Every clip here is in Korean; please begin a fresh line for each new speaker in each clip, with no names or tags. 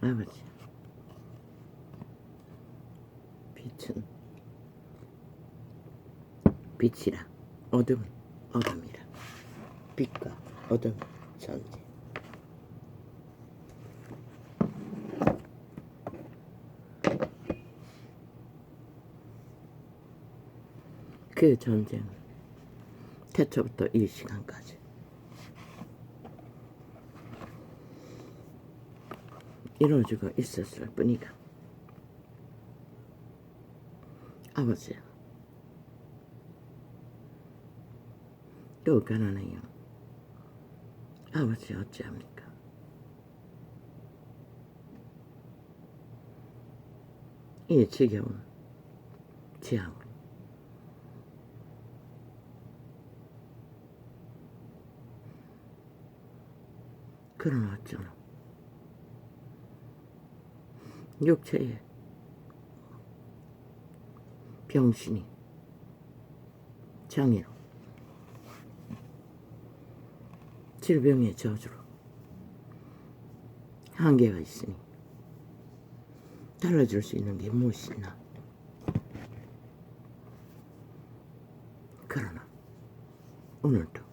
아버지, 빛은 빛이라, 어둠은 어둠이라. 빛과 어둠 전쟁. 그 전쟁은 태초부터 이 시간까지 이루어지고 있었을 뿐이다. 아버지, 또 가난해요. 아버지 어찌합니까? 이 지겨운 재앙을 그러나 어쩌나 육체의 병신이 장애로 질병의 저주로 한계가 있으니 달라줄 수 있는 게 무엇이 있나? 그러나 오늘도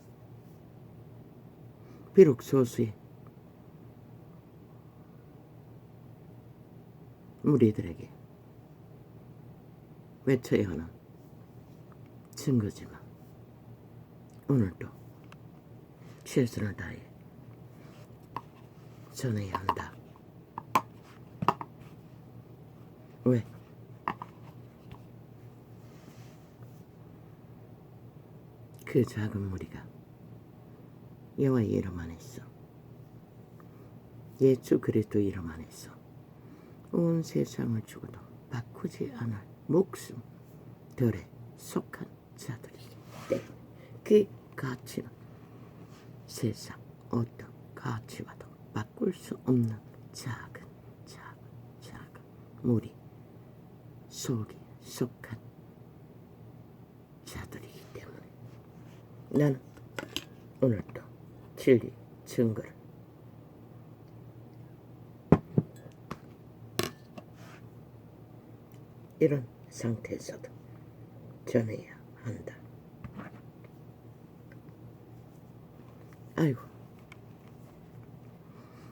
비록 소수의 무리들에게 외쳐야 하는 증거지만 오늘도 최선을 다해 전해야 한다. 왜? 그 작은 무리가 여호와의 이름 안에서, 예수 그리스도 이름 안에서 온 세상을 죽어도 바꾸지 않을 목숨들에 속한 자들이기 때문에 그 가치는 세상 어떤 가치와도 바꿀 수 없는 작은 무리 속에 속한 자들이기 때문에 나는 오늘도 진리 증거를 이런 상태에서도 전해야 한다. 아이고,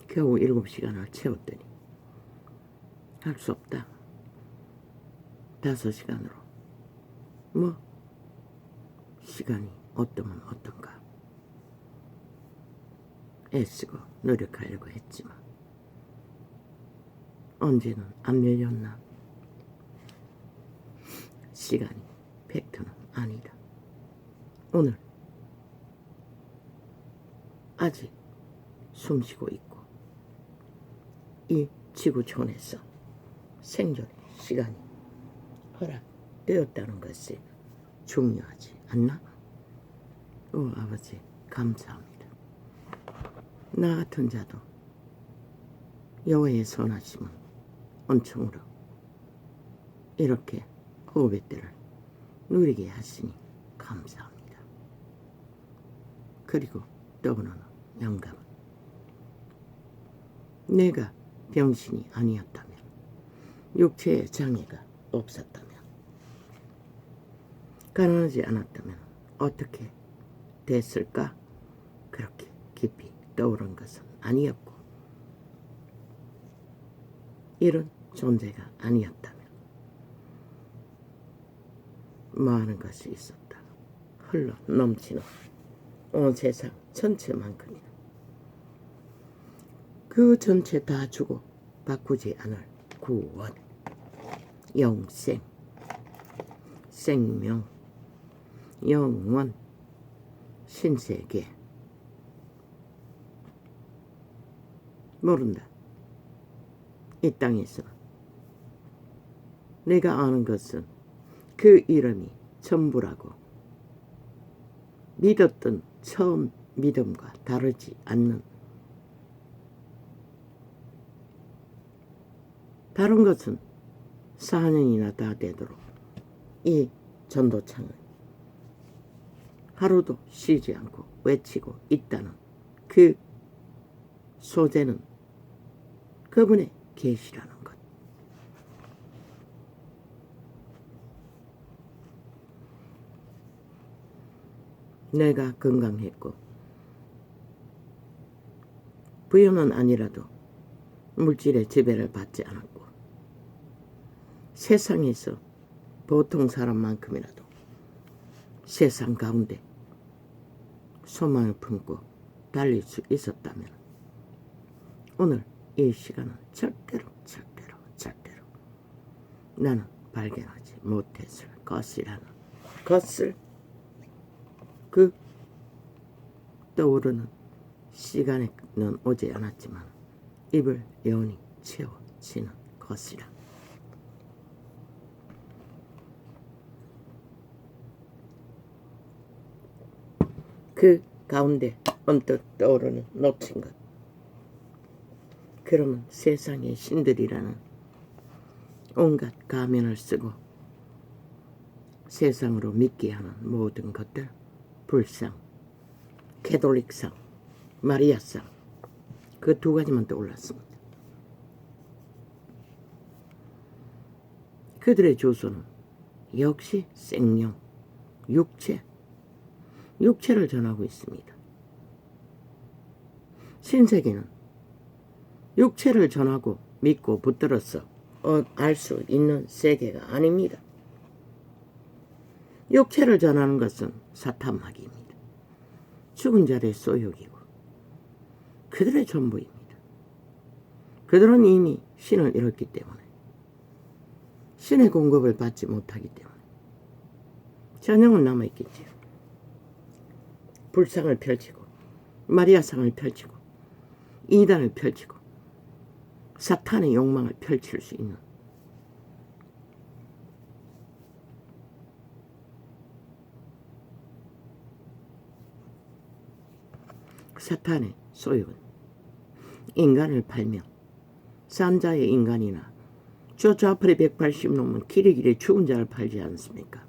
겨우 7시간을 채웠더니 할 수 없다. 5시간으로 뭐 시간이 어떠면 어떤가 애쓰고 노력하려고 했지만 언제는 안 밀렸나. 시간이 팩트는 아니다. 오늘 아직 숨쉬고 있고 이 지구촌에서 생존의 시간이 허락되었다는 것이 중요하지 않나? 오 아버지 감사합니다. 나 같은 자도 여호와의 선하심은 은총으로 이렇게 후배들을 누리게 하시니 감사합니다. 그리고 또 하나 영감은 내가 병신이 아니었다면, 육체의 장애가 없었다면, 가난하지 않았다면 어떻게 됐을까? 그렇게 깊이 떠오른 것은 아니었고 이런 존재가 아니었다면 많은 것이 있었다. 흘러 넘치는 온 세상 전체만큼이나 그 전체 다 주고 바꾸지 않을 구원, 영생, 생명, 영원, 신세계. 모른다. 이 땅에서 내가 아는 것은 그 이름이 전부라고 믿었던 처음 믿음과 다르지 않는, 다른 것은 4년이나 다 되도록 이 전도창을 하루도 쉬지 않고 외치고 있다는 그 소재는 그분의 계시라는 것. 내가 건강했고 부유는 아니라도 물질의 지배를 받지 않았고 세상에서 보통 사람만큼이라도 세상 가운데 소망을 품고 달릴 수 있었다면 오늘 이 시간은 절대로 나는 발견하지 못했을 것이라는 것을 그 떠오르는 시간에는 오지 않았지만 입을 영원히 채워지는 것이라. 그 가운데 언뜻 떠오르는 놓친 것. 그러면 세상의 신들이라는 온갖 가면을 쓰고 세상으로 믿게 하는 모든 것들, 불상, 캐톨릭상, 마리아상, 그 두 가지만 떠올랐습니다. 그들의 조소는 역시 생명, 육체를 전하고 있습니다. 신세계는 육체를 전하고 믿고 붙들어서 알 수 있는 세계가 아닙니다. 육체를 전하는 것은 사탄마귀입니다. 죽은 자의 소욕이고 그들의 전부입니다. 그들은 이미 신을 잃었기 때문에 신의 공급을 받지 못하기 때문에 전형은 남아있겠지요. 불상을 펼치고 마리아상을 펼치고 이단을 펼치고 사탄의 욕망을 펼칠 수 있는 사탄의 소욕은 인간을 팔며 산자의 인간이나 저 좌팔에 180놈은 길이길이 죽은 자를 팔지 않습니까?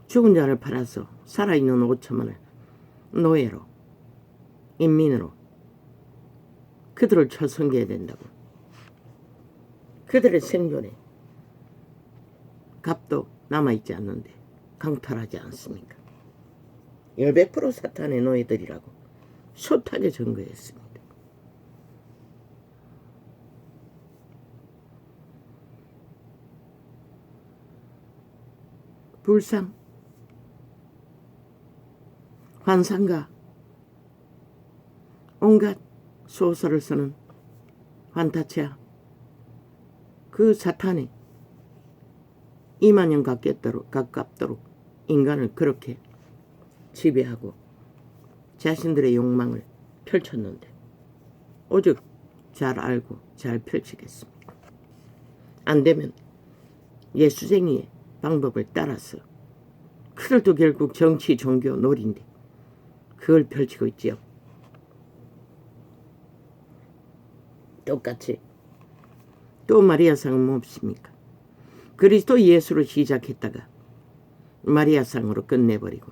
죽은 자를 팔아서 살아있는 5천만을 노예로 인민으로 그들을 처성겨야 된다고. 그들의 생존에 값도 남아있지 않는데 강탈하지 않습니까? 100% 사탄의 노예들이라고 숱하게 증거했습니다. 불상, 환상가, 온갖 소설을 쓰는 환타치아, 그 사탄이 2만 년 가깝도록 인간을 그렇게 지배하고 자신들의 욕망을 펼쳤는데 오직 잘 알고 잘 펼치겠습니다. 안 되면 예수쟁이의 방법을 따라서 그들도 결국 정치, 종교, 놀인데 그걸 펼치고 있지요. 똑같이 또 마리아상은 뭡니까? 그리스도 예수로 시작했다가 마리아상으로 끝내버리고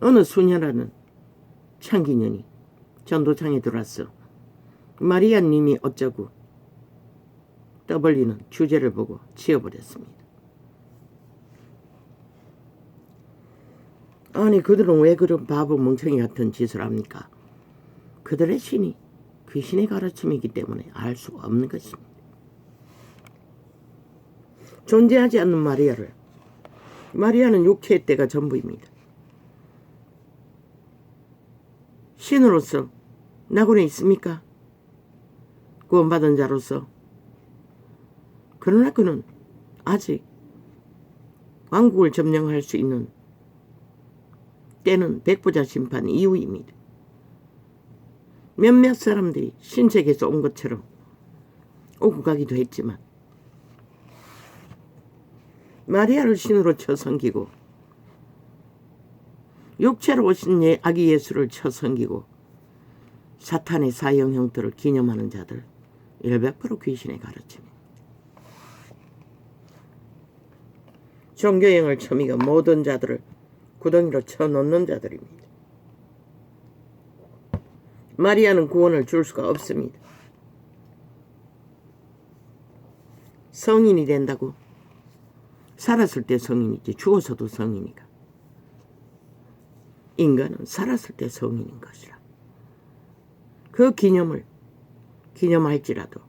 어느 수녀라는 창기년이 전도창에 들어왔어. 마리아님이 어쩌고 떠벌리는 주제를 보고 지어버렸습니다. 아니 그들은 왜 그런 바보 멍청이 같은 짓을 합니까? 그들의 신이 귀신의 가르침이기 때문에 알 수가 없는 것입니다. 존재하지 않는 마리아는 육체의 때가 전부입니다. 신으로서 낙원에 있습니까? 구원받은 자로서. 그러나 그는 아직 왕국을 점령할 수 있는 때는 백부자 심판 이후입니다. 몇몇 사람들이 신세계에서 온 것처럼 오고 가기도 했지만 마리아를 신으로 쳐섬기고 육체로 오신 아기 예수를 쳐섬기고 사탄의 사형 형태를 기념하는 자들 100% 귀신의 가르침입니다. 종교행을 처미가 모든 자들을 구덩이로 쳐놓는 자들입니다. 마리아는 구원을 줄 수가 없습니다. 성인이 된다고? 살았을 때 성인이지 죽어서도 성인이가. 인간은 살았을 때 성인인 것이라. 그 기념을 기념할지라도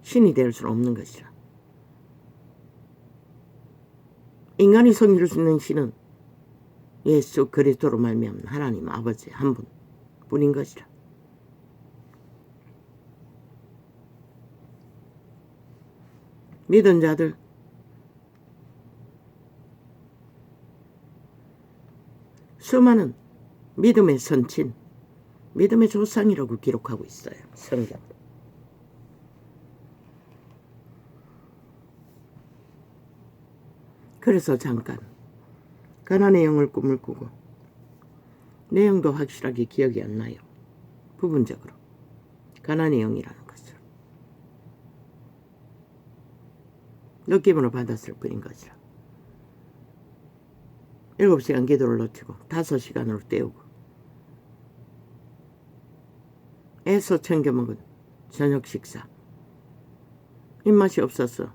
신이 될 수는 없는 것이라. 인간이 성이를 수 있는 신은 예수 그리스도로 말미암은 하나님 아버지 한 분뿐인 것이라. 믿은 자들 수많은 믿음의 선친, 믿음의 조상이라고 기록하고 있어요. 성경. 그래서 잠깐 가나안의 영을 꿈을 꾸고 내용도 확실하게 기억이 안 나요. 부분적으로 가나안의 영이라는 것을 느낌으로 받았을 뿐인 것이라. 7시간 기도를 놓치고 5시간으로 때우고 애써 챙겨 먹은 저녁 식사. 입맛이 없어서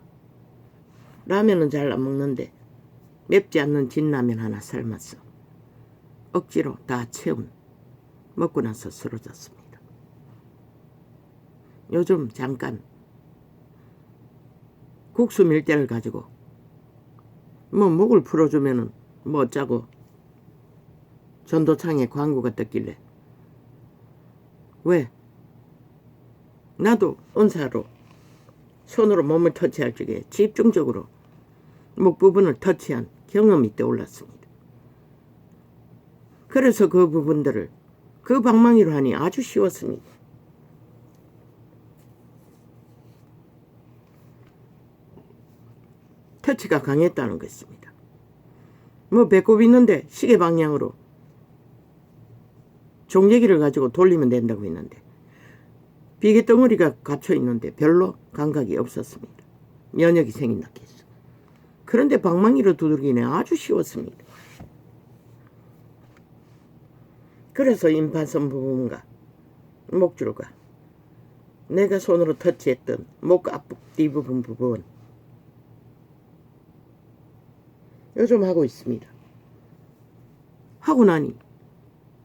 라면은 잘 안 먹는데 맵지 않는 진라면 하나 삶았어. 억지로 다 채운 먹고 나서 쓰러졌습니다. 요즘 잠깐 국수 밀대를 가지고 목을 풀어주면은 어쩌고 전도창에 광고가 떴길래 왜 나도 은사로 손으로 몸을 터치할 적에 집중적으로 목 부분을 터치한 경험이 떠올랐습니다. 그래서 그 부분들을 그 방망이로 하니 아주 쉬웠습니다. 터치가 강했다는 것입니다. 배꼽 있는데 시계 방향으로 종얘기를 가지고 돌리면 된다고 했는데 비계 덩어리가 갇혀 있는데 별로 감각이 없었습니다. 면역이 생긴다 했어. 그런데 방망이로 두들기는 아주 쉬웠습니다. 그래서 임파선 부분과 목줄과 내가 손으로 터치했던 목 앞뒤부분 부분 요즘 하고 있습니다. 하고 나니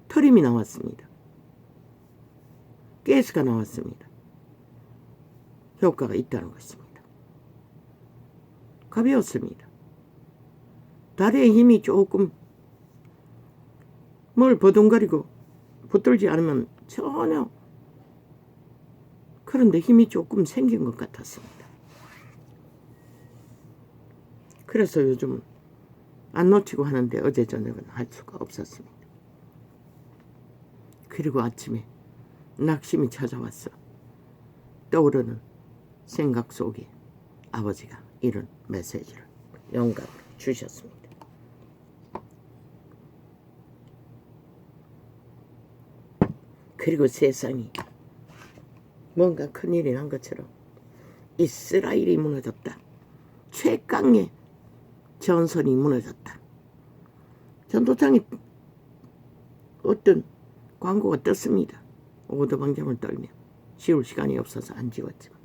털임이 나왔습니다. 가스가 나왔습니다. 효과가 있다는 것입니다. 가벼웠습니다. 다리에 힘이 조금 뭘 버둥거리고 붙들지 않으면 전혀 그런데 힘이 조금 생긴 것 같았습니다. 그래서 요즘은 안 놓치고 하는데 어제 저녁은 할 수가 없었습니다. 그리고 아침에 낙심이 찾아왔어. 떠오르는 생각 속에 아버지가 이런 메시지를 영감을 주셨습니다. 그리고 세상이 뭔가 큰일이 난 것처럼 이스라엘이 무너졌다. 최강의 전선이 무너졌다. 전도장에 어떤 광고가 떴습니다. 오도방정을 떨며 지울 시간이 없어서 안 지웠지만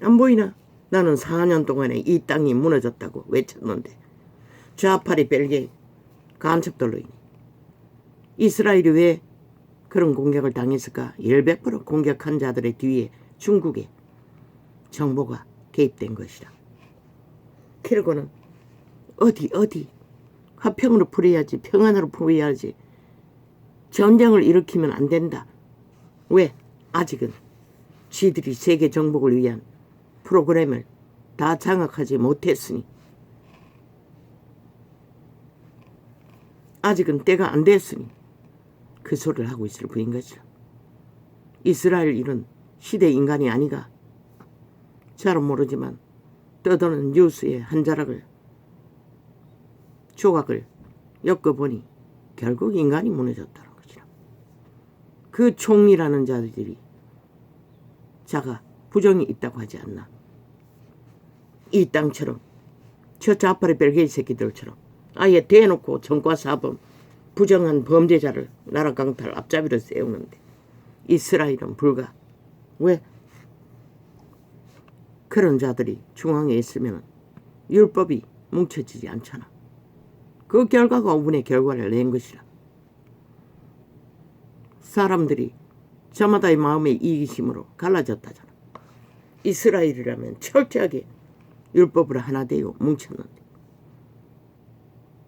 안 보이나? 나는 4년 동안에 이 땅이 무너졌다고 외쳤는데 좌파리 벨기에 간첩들로 인해 이스라엘이 왜 그런 공격을 당했을까? 100% 공격한 자들의 뒤에 중국의 정보가 개입된 것이라. 그러고는 어디 화평으로 풀어야지, 평안으로 풀어야지, 전쟁을 일으키면 안 된다. 왜? 아직은 지들이 세계 정복을 위한 프로그램을 다 장악하지 못했으니, 아직은 때가 안 됐으니 그 소리를 하고 있을 뿐인 것이라. 이스라엘 이런 시대 인간이 아니가. 잘은 모르지만 떠도는 뉴스의 한 자락을 조각을 엮어보니 결국 인간이 무너졌다는 것이라. 그 총리라는 자들이 자가 부정이 있다고 하지 않나. 이 땅처럼 저 좌파리 벨기에 새끼들처럼 아예 대놓고 전과사범 부정한 범죄자를 나라 강탈 앞잡이로 세우는데 이스라엘은 불가. 왜? 그런 자들이 중앙에 있으면 율법이 뭉쳐지지 않잖아. 그 결과가 운의 결과를 낸 것이라. 사람들이 저마다의 마음의 이기심으로 갈라졌다잖아. 이스라엘이라면 철저하게 율법으로 하나 되어 뭉쳤는데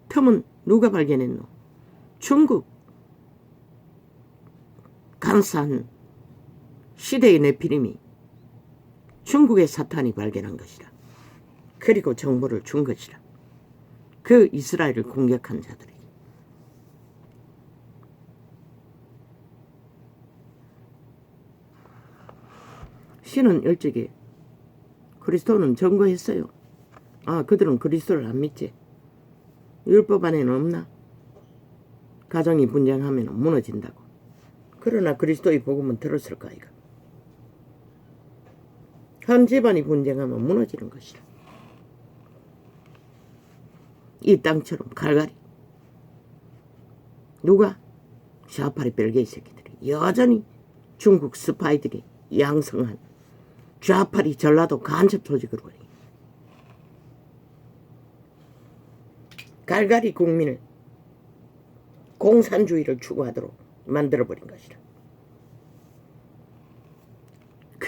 틈은 누가 발견했노? 중국 간사한 시대의 네피림이 중국의 사탄이 발견한 것이라. 그리고 정보를 준 것이라. 그 이스라엘을 공격한 자들이. 신은 일찍이 그리스도는 증거했어요. 아, 그들은 그리스도를 안 믿지. 율법 안에는 없나? 가정이 분쟁하면 무너진다고. 그러나 그리스도의 복음은 들었을까 이가. 한 집안이 분쟁하면 무너지는 것이라. 이 땅처럼 갈갈이. 누가? 샤파리 벨게이 새끼들이 여전히 중국 스파이들이 양성한 좌파리 전라도 간첩 조직으로 버리. 갈갈이 국민을 공산주의를 추구하도록 만들어버린 것이라.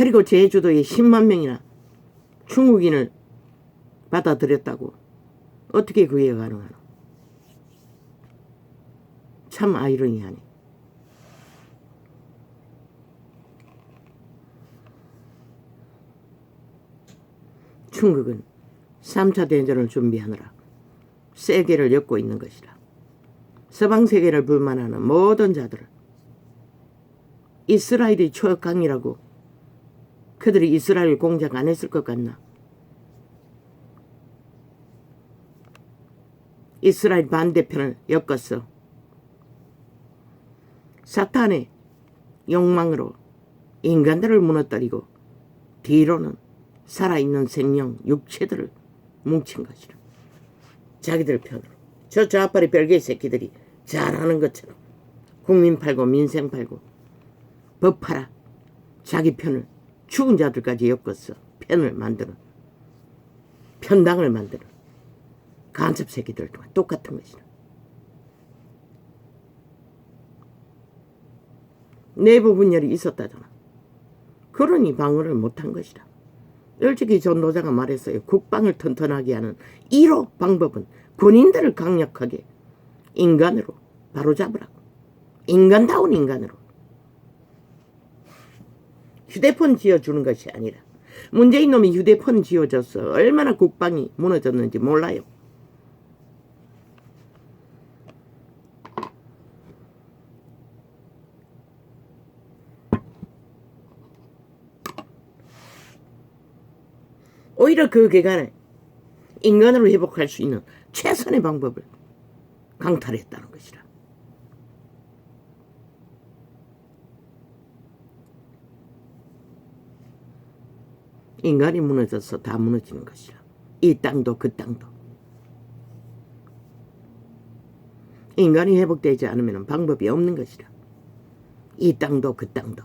그리고 제주도에 10만 명이나 중국인을 받아들였다고. 어떻게 그게 가능하노? 참 아이러니하네. 중국은 3차 대전을 준비하느라 세계를 엮고 있는 것이라. 서방 세계를 불만하는 모든 자들을 이스라엘이 초역강이라고 그들이 이스라엘 공작 안 했을 것 같나? 이스라엘 반대편을 엮었어. 사탄의 욕망으로 인간들을 무너뜨리고 뒤로는 살아있는 생명, 육체들을 뭉친 것이라. 자기들 편으로. 저 좌파리 별개의 새끼들이 잘하는 것처럼 국민 팔고 민생 팔고 법 팔아 자기 편을 죽은 자들까지 엮었어. 편을 만드는, 편당을 만드는 간첩 새끼들 동안 똑같은 것이라. 내부 분열이 있었다잖아. 그러니 방어를 못한 것이라. 일찍이 전도자가 말했어요. 국방을 튼튼하게 하는 1호 방법은 군인들을 강력하게 인간으로 바로잡으라고. 인간다운 인간으로. 휴대폰 지어주는 것이 아니라 문재인 놈이 휴대폰 지어줘서 얼마나 국방이 무너졌는지 몰라요. 오히려 그 기간에 인간으로 회복할 수 있는 최선의 방법을 강탈했다는 것이라. 인간이 무너져서 다 무너지는 것이라. 이 땅도 그 땅도. 인간이 회복되지 않으면 방법이 없는 것이라. 이 땅도 그 땅도.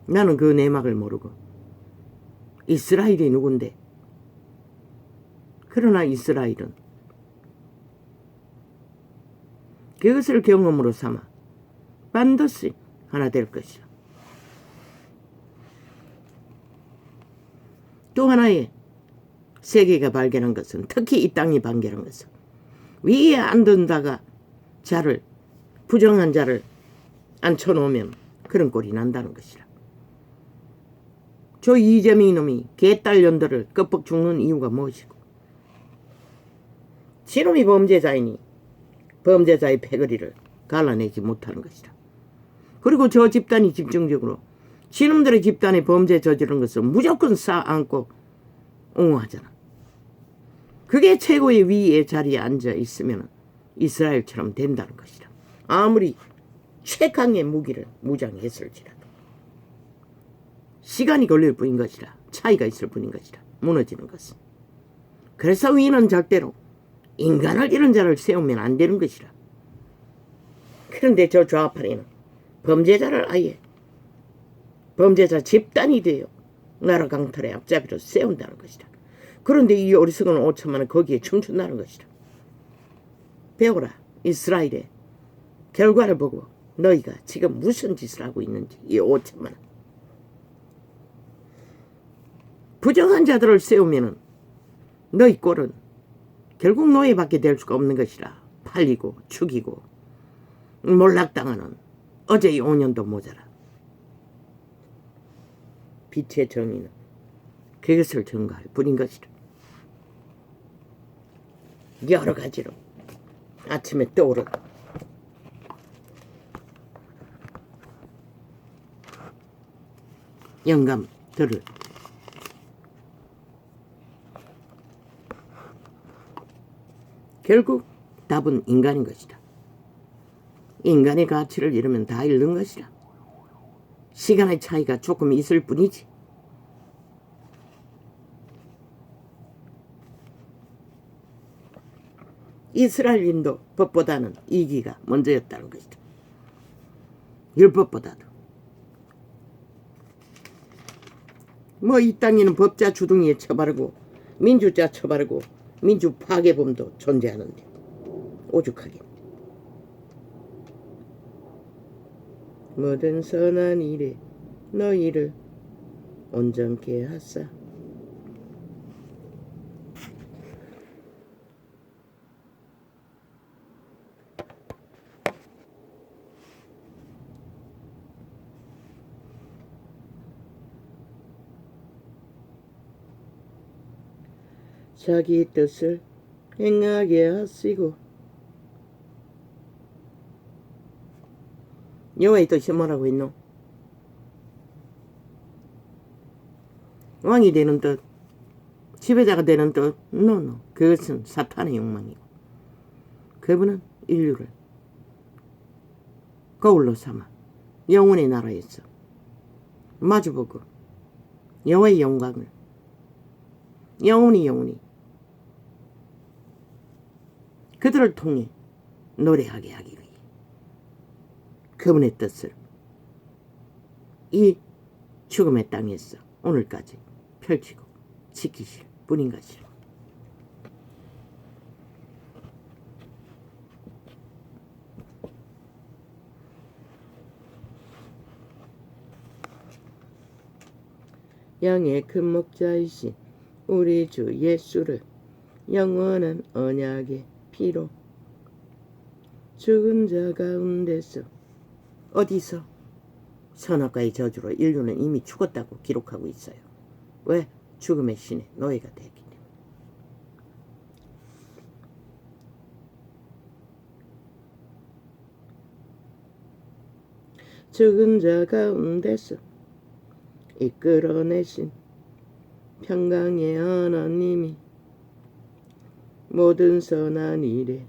나는 그 내막을 모르고 이스라엘이 누군데. 그러나 이스라엘은 그것을 경험으로 삼아 반드시 하나 될 것이라. 또 하나의 세계가 발견한 것은, 특히 이 땅이 발견한 것은, 위에 앉은다가 자를, 부정한 자를 앉혀놓으면 그런 꼴이 난다는 것이라. 저 이재명 놈이 개딸년들을 껍벅 죽는 이유가 무엇이고, 지놈이 범죄자이니 범죄자의 패거리를 갈라내지 못하는 것이라. 그리고 저 집단이 집중적으로 지놈들의 집단의 범죄 저지른 것을 무조건 쌓아안고 옹호하잖아. 그게 최고의 위의 자리에 앉아 있으면 이스라엘처럼 된다는 것이라. 아무리 최강의 무기를 무장했을지라도 시간이 걸릴 뿐인 것이라. 차이가 있을 뿐인 것이라. 무너지는 것은. 그래서 위는 절대로 인간을 이런 자를 세우면 안 되는 것이라. 그런데 저 좌파리는 범죄자를 아예 범죄자 집단이 되어 나라 강탈의 앞잡이로 세운다는 것이다. 그런데 이 어리석은 5천만은 거기에 춤춘다는 것이다. 배우라. 이스라엘의 결과를 보고 너희가 지금 무슨 짓을 하고 있는지. 이 5천만은 부정한 자들을 세우면은 너희 꼴은 결국 노예밖에 될 수가 없는 것이라. 팔리고 죽이고 몰락당하는 어제의 5년도 모자라. 빛의 정의는 그것을 증거할 뿐인 것이라. 여러 가지로 아침에 떠오르 영감들을 결국 답은 인간인 것이다. 인간의 가치를 잃으면 다 잃는 것이라. 시간의 차이가 조금 있을 뿐이지. 이스라엘인도 법보다는 이기가 먼저였다는 것이다. 율법보다도. 뭐 이 땅에는 법자 주둥이에 처바르고 민주자 처바르고 민주 파괴범도 존재하는데 오죽하게. 모든 선한 일에 너희를 온전케 하사. 자기 뜻을 행하게 하시고. 여호와의 뜻이 뭐라고 했노? 왕이 되는 뜻, 지배자가 되는 뜻, 노. 그것은 사탄의 욕망이고, 그분은 인류를 거울로 삼아 영혼의 나라에서 마주보고 여호와의 영광을 영원히 그들을 통해 노래하게 하기 위해 그분의 뜻을 이 죽음의 땅에서 오늘까지 펼치고 지키실 뿐인 것이라. 양의 큰 목자이신 우리 주 예수를 영원한 언약의 피로 죽은 자 가운데서 어디서? 선악과의 저주로 인류는 이미 죽었다고 기록하고 있어요. 왜? 죽음의 신의 노예가 되었기 때문에. 죽은 자 가운데서 이끌어내신 평강의 하나님이 모든 선한 일에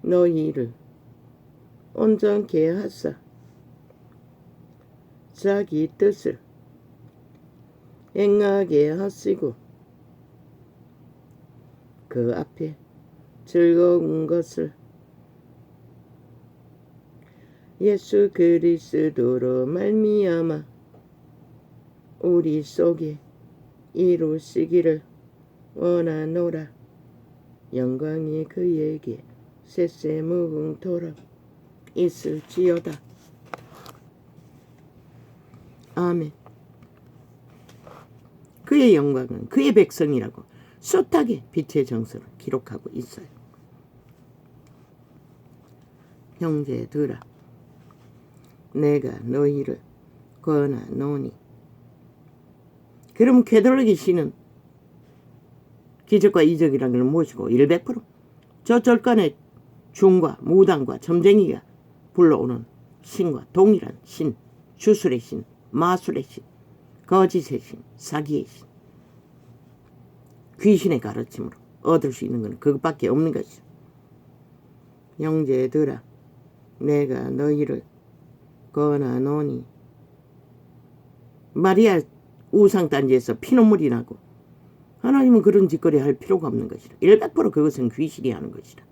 너희를 온전케 하사 자기 뜻을 행하게 하시고 그 앞에 즐거운 것을 예수 그리스도로 말미암아 우리 속에 이루시기를 원하노라. 영광이 그에게 세세무궁토록 있을지어다. 아멘. 그의 영광은 그의 백성이라고 숱하게 빛의 정서를 기록하고 있어요. 형제들아, 내가 너희를 권하노니. 그럼 궤돌르기 신은 기적과 이적이라는 걸 모시고 100%저 절간의 중과 무당과 점쟁이가 불러오는 신과 동일한 신, 주술의 신, 마술의 신, 거짓의 신, 사기의 신, 귀신의 가르침으로 얻을 수 있는 것은 그것밖에 없는 것이죠. 형제들아, 내가 너희를 권하노니. 마리아 우상단지에서 피눈물이 나고 하나님은 그런 짓거리 할 필요가 없는 것이라. 100% 그것은 귀신이 하는 것이라.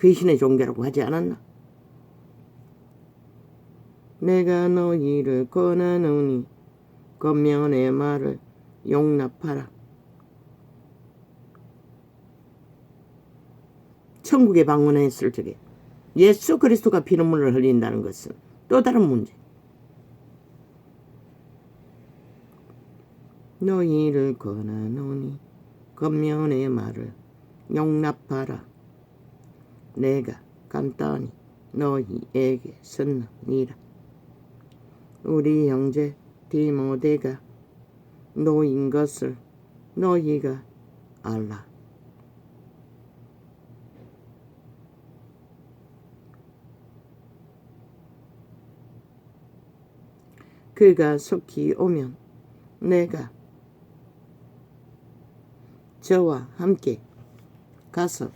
귀신의 종교라고 하지 않았나? 내가 너희를 권하노니 겉면의 말을 용납하라. 천국에 방문했을 적에 예수 그리스도가 피눈물을 흘린다는 것은 또 다른 문제. 너희를 권하노니 겉면의 말을 용납하라. 내가 간단히 너희에게 썼느니라. 우리 형제 디모데가 노인 것을 너희가 알라. 그가 속히 오면 내가 저와 함께 가서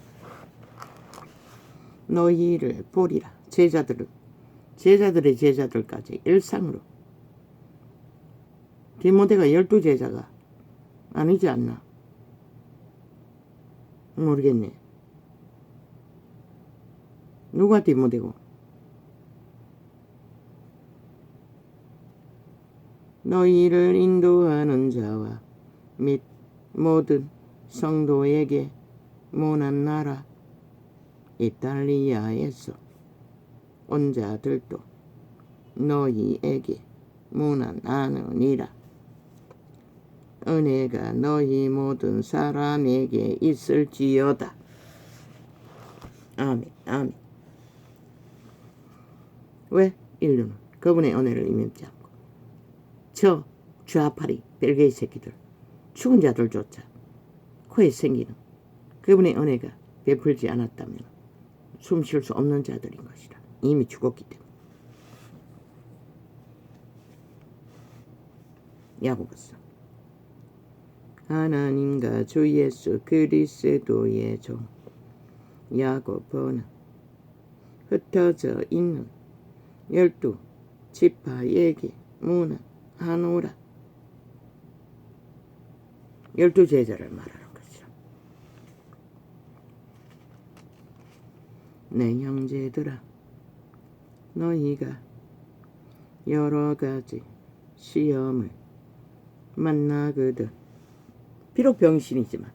너희를 보리라. 제자들의 제자들까지 일상으로. 디모데가 12제자가 아니지 않나? 모르겠네. 누가 디모데고? 너희를 인도하는 자와 및 모든 성도에게 모난 나라 이탈리아에서 온 자들도 너희에게 문안하느니라. 은혜가 너희 모든 사람에게 있을지어다. 아멘. 아멘. 왜? 인류는 그분의 은혜를 임했지 않고 저 좌파리 벨기에 새끼들 죽은 자들조차 코에 생기는 그분의 은혜가 베풀지 않았다면 숨 쉴 수 없는 자들인 것이라. 이미 죽었기 때문에. 야고보서. 하나님과 주 예수 그리스도의 종 야고보는 흩어져 있는 12 지파에게 문안하노라. 12제자를 말하는 것이라. 내 형제들아, 너희가 여러 가지 시험을 만나거든. 비록 병신이지만,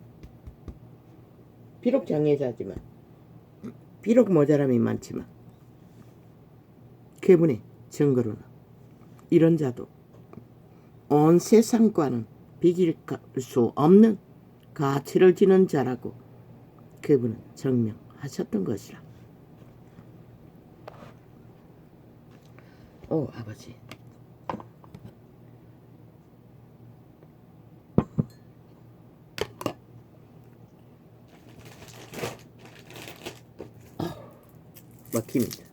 비록 장애자지만, 비록 모자람이 많지만 그분의 증거로는 이런 자도 온 세상과는 비길 수 없는 가치를 지는 자라고 그분은 증명하셨던 것이라. 오 아버지, 막힙니다.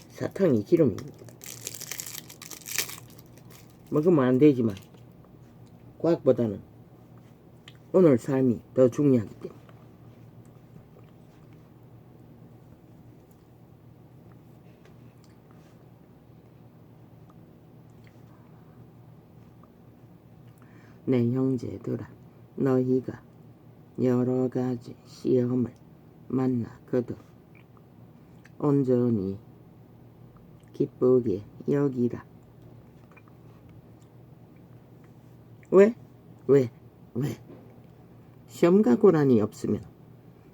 사탕이 기름입니다. 먹으면 안 되지만 과학보다는 오늘 삶이 더 중요하기 때문에. 내 형제들아, 너희가 여러 가지 시험을 만나거든 온전히 기쁘게 여기라. 왜? 시험과 고난이 없으면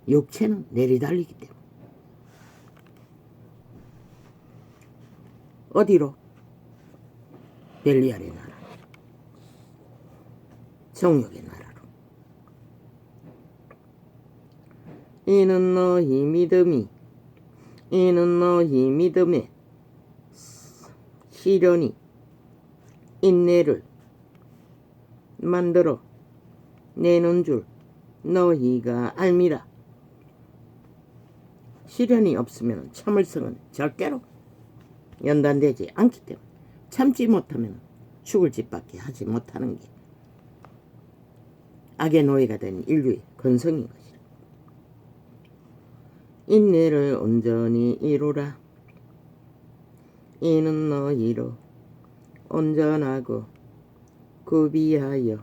육체는 내리달리기 때문에. 어디로? 벨리알의 나라, 정욕의 나라로. 이는 너희 믿음에 시련이 인내를 만들어 내는 줄 너희가 알미라. 시련이 없으면 참을성은 절대로 연단되지 않기 때문에 참지 못하면 죽을 짓밖에 하지 못하는 게 악의 노예가 된 인류의 근성인 것이라. 인내를 온전히 이루라. 이는 너희로 온전하고 구비하여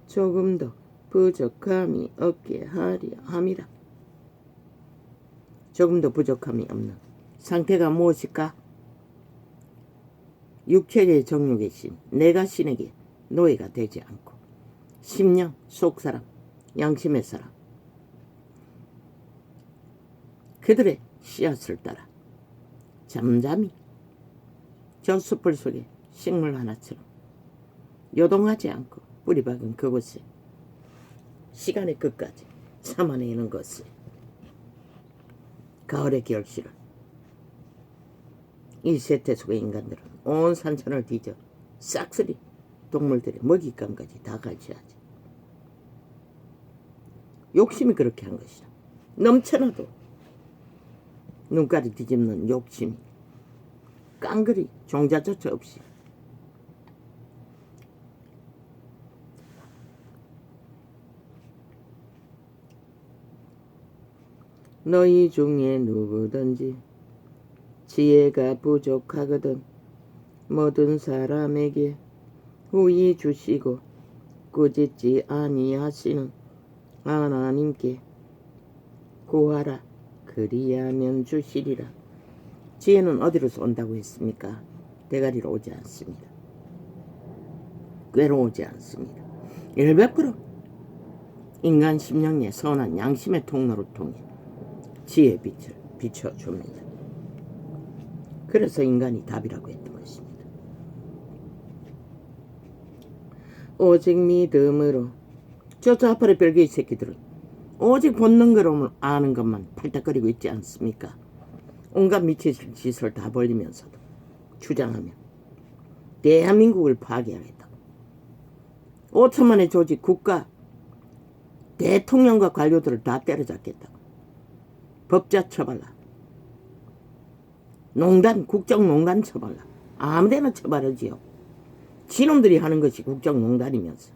조금도 부족함이 없게 하려 함이라. 조금도 부족함이 없는 상태가 무엇일까? 육체의 정욕의 신, 내가 신에게 노예가 되지 않고 심령, 속사람, 양심의 사람, 그들의 씨앗을 따라 잠잠히 저 숯불 속에 식물 하나처럼 요동하지 않고 뿌리 박은 그곳에 시간의 끝까지 참아내는 것을, 가을의 결실을 이 세태 속의 인간들은 온 산천을 뒤져 싹쓸이 동물들의 먹잇감까지 다 갈취하지. 욕심이 그렇게 한 것이라. 넘쳐나도 눈깔이 뒤집는 욕심이 깡그리 종자조차 없이 너희 중에 누구든지 지혜가 부족하거든 모든 사람에게 후히 주시고 꾸짖지 아니하시는 하나님께 구하라. 그리하면 주시리라. 지혜는 어디로서 온다고 했습니까? 대가리로 오지 않습니다. 꾀로 오지 않습니다. 100% 인간 심령의 선한 양심의 통로를 통해 지혜의 빛을 비춰줍니다. 그래서 인간이 답이라고 했던 것입니다. 오직 믿음으로 저 좌파의 별개의 새끼들은 오직 본능으로 아는 것만 팔딱거리고 있지 않습니까? 온갖 미친 짓을 다 벌리면서도 주장하며 대한민국을 파괴하겠다고 5천만의 조직 국가 대통령과 관료들을 다 때려잡겠다고 법자 처발라, 농단, 국정농단 처발라, 아무데나 처발하지요. 지놈들이 하는 것이 국정농단이면서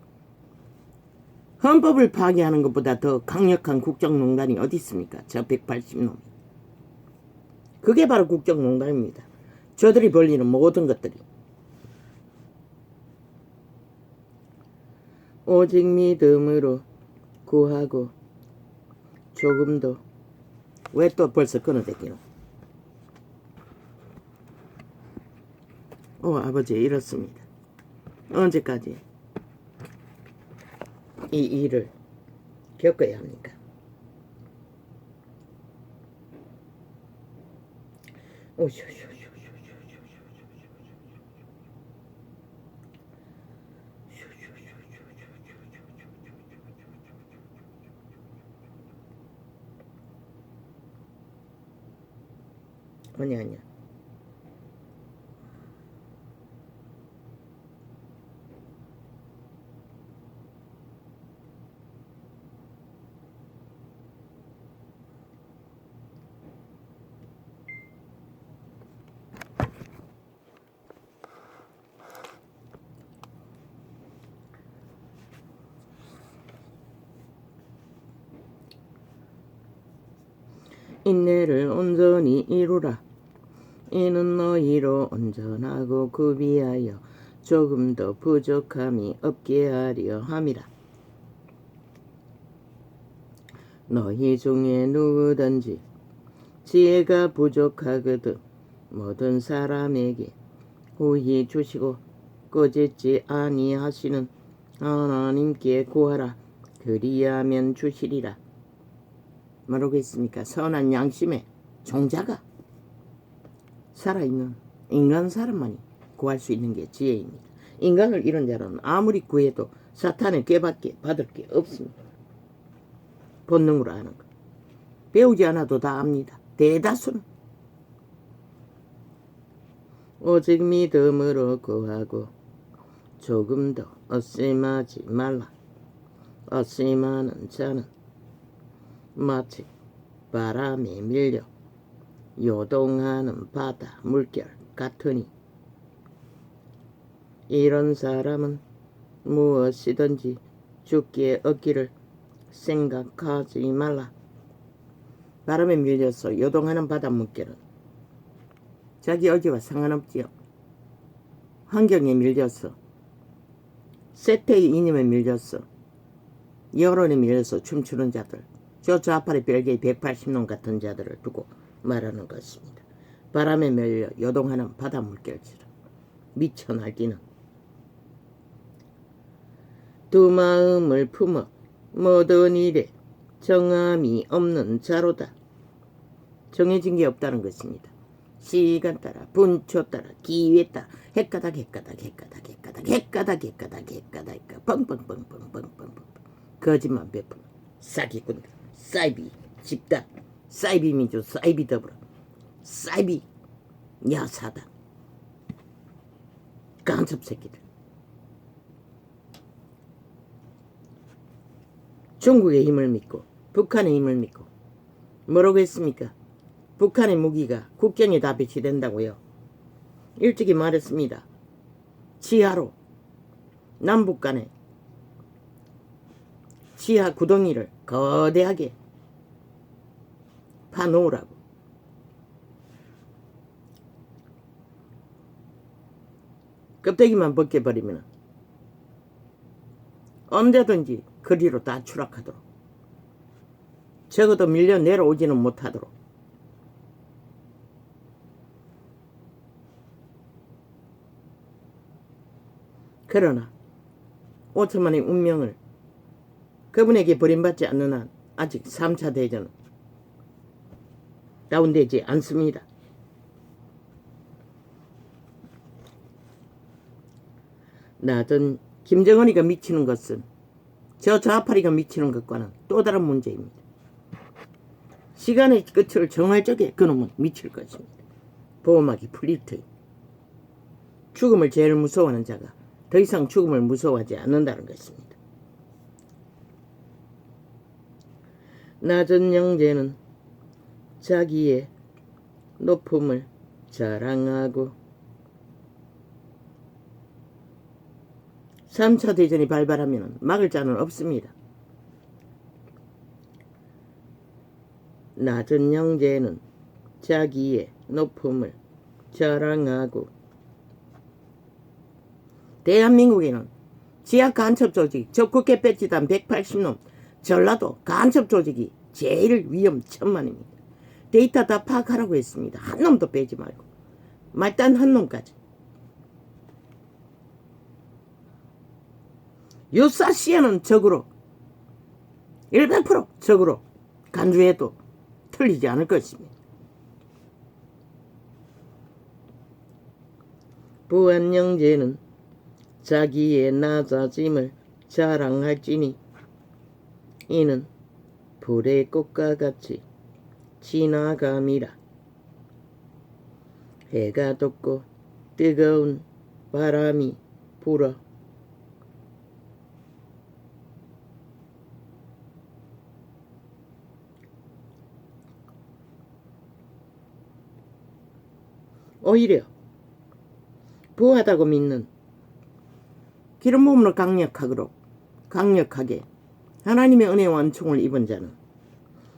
헌법을 파괴하는 것보다 더 강력한 국정농단이 어디 있습니까? 저 180놈이. 그게 바로 국정농단입니다. 저들이 벌리는 모든 것들이. 오직 믿음으로 구하고 조금도. 왜 또 벌써 끊어대기노? 아버지 이렇습니다. 언제까지 이 일을 겪어야 합니까? 아니야. 인내를 온전히 이루라. 이는 너희로 온전하고 구비하여 조금 더 부족함이 없게 하려 함이라. 너희 중에 누구든지 지혜가 부족하거든 모든 사람에게 후히 주시고 꾸짖지 아니하시는 하나님께 구하라. 그리하면 주시리라. 뭐라고 했습니까? 선한 양심의 종자가 살아있는 인간 사람만이 구할 수 있는 게 지혜입니다. 인간을 잃은 자는 아무리 구해도 사탄의 꾀밖에 받을 게 없습니다. 본능으로 아는 것. 배우지 않아도 다 압니다. 대다수는. 오직 믿음으로 구하고 조금 더 의심하지 말라. 의심하는 자는 마치 바람에 밀려 요동하는 바다 물결 같으니 이런 사람은 무엇이든지 죽게 얻기를 생각하지 말라. 바람에 밀려서 요동하는 바다 물결은 자기 의지와 상관없지요. 환경에 밀려서 세태의 이념에 밀려서 여론에 밀려서 춤추는 자들, 저 좌파리 별개의 180놈 같은 자들을 두고 말하는 것입니다. 바람에 밀려 요동하는 바다 물결처럼 미쳐 날뛰는 두 마음을 품어 모든 일에 정함이 없는 자로다. 정해진 게 없다는 것입니다. 시간 따라, 분초 따라, 기회 따라, 헷가닥 뻥뻥뻥뻥뻥뻥 거짓말 베푸는 사기꾼들, 사이비 집단, 사이비 민주, 사이비 더불어, 사이비 야사단, 간첩 새끼들. 중국의 힘을 믿고 북한의 힘을 믿고 뭐라고 했습니까? 북한의 무기가 국경에 다 배치된다고요. 일찍이 말했습니다. 지하로 남북 간에 지하 구덩이를 거대하게 파놓으라고. 껍데기만 벗겨버리면 언제든지 거리로 다 추락하도록, 적어도 밀려 내려오지는 못하도록. 그러나 5천만의 운명을 그분에게 버림받지 않는 한 아직 3차 대전은 다운되지 않습니다. 낮은 김정은이가 미치는 것은 저 좌파리가 미치는 것과는 또 다른 문제입니다. 시간의 끝을 정할 적에 그놈은 미칠 것입니다. 보호막이 풀릴 터이 죽음을 제일 무서워하는 자가 더 이상 죽음을 무서워하지 않는다는 것입니다. 낮은 영재는 자기의 높음을 자랑하고 3차 대전이 발발하면 막을 자는 없습니다. 낮은 영재는 자기의 높음을 자랑하고 대한민국에는 지하 간첩 조직, 적국계 배치단 180놈, 전라도 간첩 조직이 제일 위험천만입니다. 데이터 다 파악하라고 했습니다. 한 놈도 빼지 말고. 말단 한 놈까지. 유사시에는 적으로 100% 적으로 간주해도 틀리지 않을 것입니다. 부안영재는 자기의 낮아짐을 자랑할지니 이는 불의 꽃과 같이 지나감이라. 해가 돋고 뜨거운 바람이 불어 오히려 부하다고 믿는 기름 부음으로 강력하게 하나님의 은혜와 은총을 입은 자는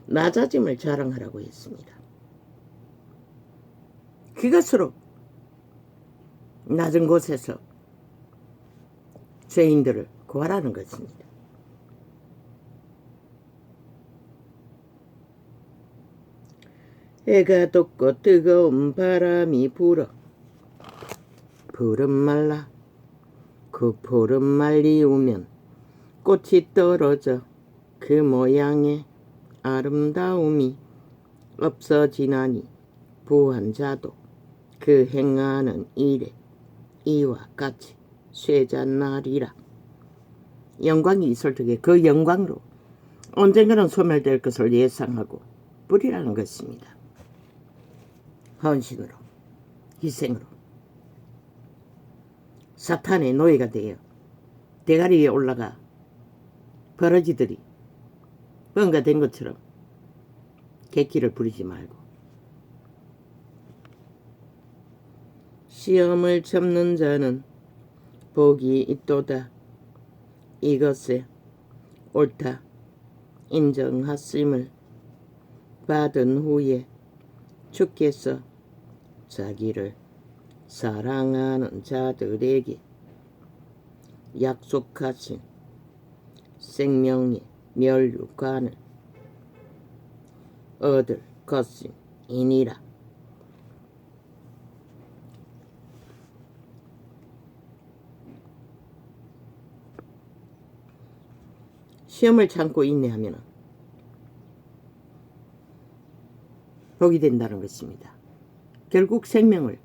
낮아짐을 자랑하라고 했습니다. 그것으로 낮은 곳에서 죄인들을 구하라는 것입니다. 해가 돋고 뜨거운 바람이 불어 푸른 말라 그 푸른 말이 오면 꽃이 떨어져 그 모양의 아름다움이 없어지나니 부한 자도 그 행하는 일에 이와 같이 쇠잔날이라. 영광이 있을 적에 그 영광으로 언젠가는 소멸될 것을 예상하고 뿌리라는 것입니다. 헌신으로, 희생으로 사탄의 노예가 되어 대가리 위에 올라가 버러지들이 뭔가 된 것처럼 객기를 부리지 말고 시험을 참는 자는 복이 있도다. 이것에 옳다 인정하심을 받은 후에 주께서 자기를 사랑하는 자들에게 약속하신 생명의 멸류관을 얻을 것임이니라. 시험을 참고 인내하면 복이 된다는 것입니다. 결국 생명을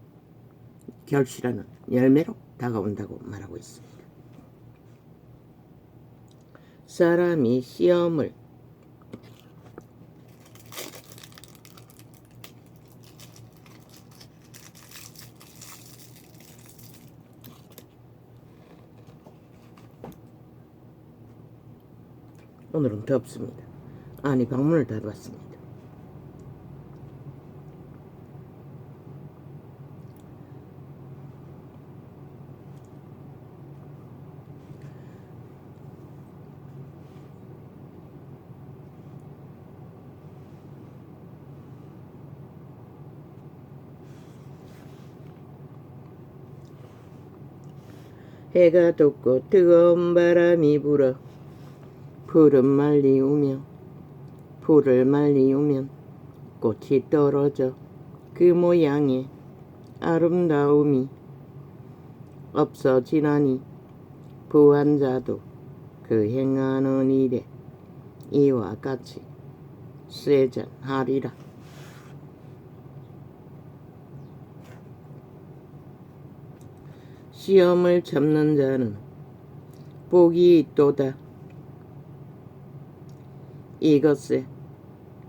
결실하는 열매로 다가온다고 말하고 있습니다. 사람이 시험을 오늘은 덥습니다. 아니 방문을 닫았습니다. 해가 돋고 뜨거운 바람이 불어 풀은 말리우며 풀을 말리우면 꽃이 떨어져 그 모양의 아름다움이 없어지나니 부한 자도 그 행하는 일에 이와 같이 쇠잔하리라. 시험을 참는 자는 복이 있도다. 이것에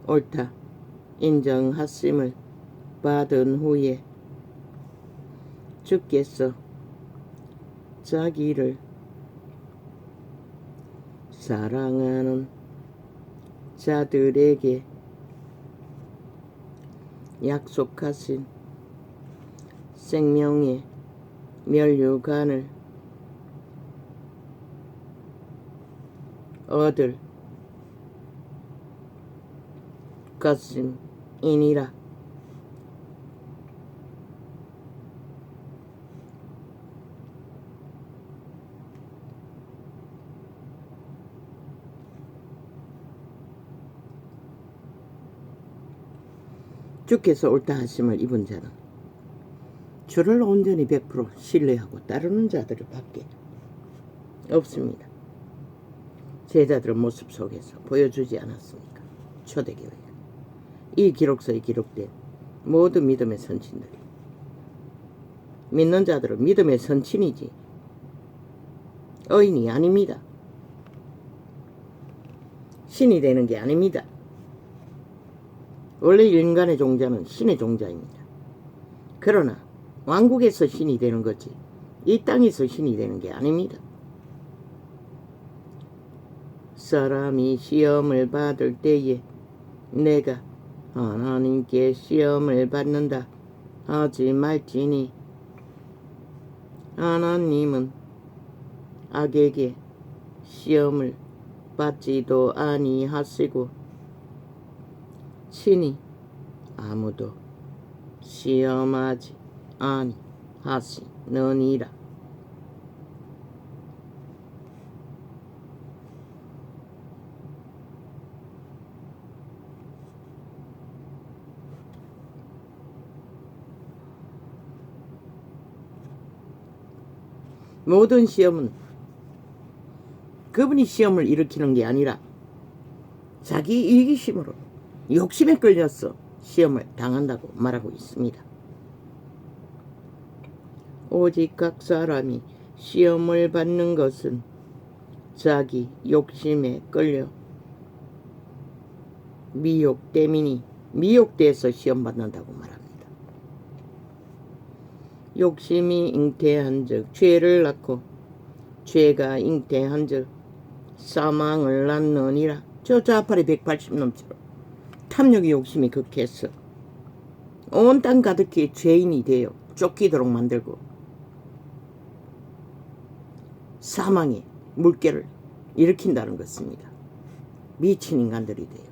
옳다 인정하심을 받은 후에 주께서 자기를 사랑하는 자들에게 약속하신 생명의 멸류관을 얻을 것임이니라. 주께서 옳다 하심을 입은 자는 주를 온전히 100% 신뢰하고 따르는 자들을 밖에 없습니다. 제자들의 모습 속에서 보여주지 않았습니까? 초대교회가. 이 기록서에 기록된 모든 믿음의 선친들이 믿는 자들은 믿음의 선친이지 의인이 아닙니다. 신이 되는 게 아닙니다. 원래 인간의 종자는 신의 종자입니다. 그러나 왕국에서 신이 되는 거지 이 땅에서 신이 되는 게 아닙니다. 사람이 시험을 받을 때에 내가 하나님께 시험을 받는다 하지 말지니 하나님은 악에게 시험을 받지도 아니하시고 친히 아무도 시험하지 아니하시느니라. 모든 시험은 그분이 시험을 일으키는 게 아니라 자기 이기심으로 욕심에 끌려서 시험을 당한다고 말하고 있습니다. 오직 각 사람이 시험을 받는 것은 자기 욕심에 끌려 미혹 때문이니 미혹돼서 시험 받는다고 말합니다. 욕심이 잉태한즉 죄를 낳고 죄가 잉태한즉 사망을 낳느니라. 저 좌팔이 180넘처럼 탐욕의 욕심이 극해서 온 땅 가득히 죄인이 되어 쫓기도록 만들고 사망의 물결을 일으킨다는 것입니다. 미친 인간들이 돼요.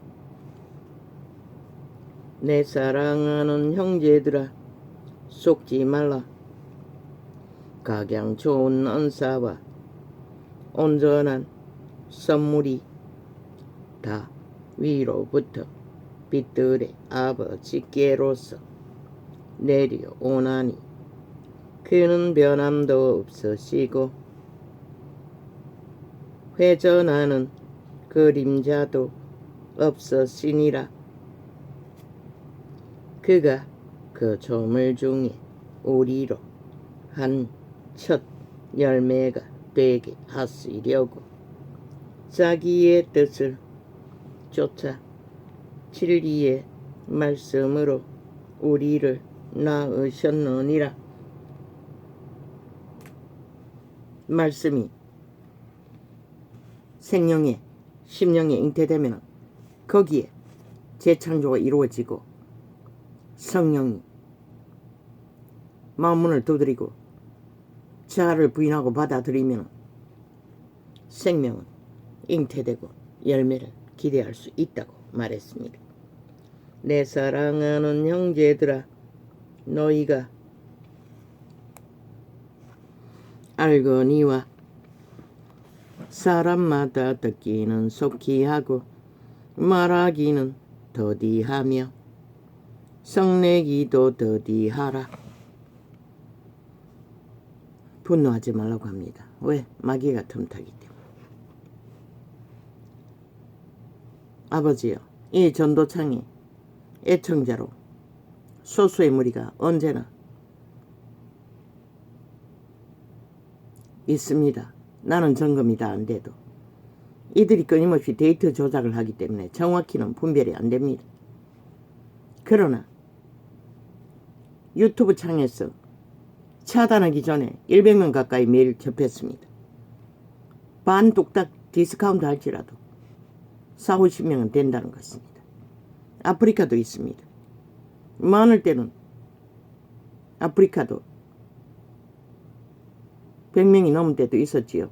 내 사랑하는 형제들아 속지 말라. 각양 좋은 은사와 온전한 선물이 다 위로부터 빛들의 아버지께로서 내려오나니 그는 변함도 없으시고 회전하는 그림자도 없으시니라. 그가 그 조물 중에 우리로 한 첫 열매가 되게 하시려고 자기의 뜻을 쫓아 진리의 말씀으로 우리를 낳으셨느니라. 말씀이 생명의 심령에 잉태되면 거기에 재창조가 이루어지고 성령이 마음문을 두드리고 자아를 부인하고 받아들이면 생명은 잉태되고 열매를 기대할 수 있다고 말했습니다. 내 사랑하는 형제들아, 너희가 알거니와 사람마다 듣기는 속히 하고 말하기는 더디하며 성내기도 더디하라. 분노하지 말라고 합니다. 왜? 마귀가 틈타기 때문에. 아버지여, 이 전도창에 애청자로 소수의 무리가 언제나 있습니다. 나는 점검이 다 안 돼도 이들이 끊임없이 데이터 조작을 하기 때문에 정확히는 분별이 안 됩니다. 그러나 유튜브 창에서 차단하기 전에 100명 가까이 메일 접했습니다. 반 뚝딱 디스카운트 할지라도 40~50명은 된다는 것입니다. 아프리카도 있습니다. 많을 때는 아프리카도 100명이 넘을 때도 있었지요.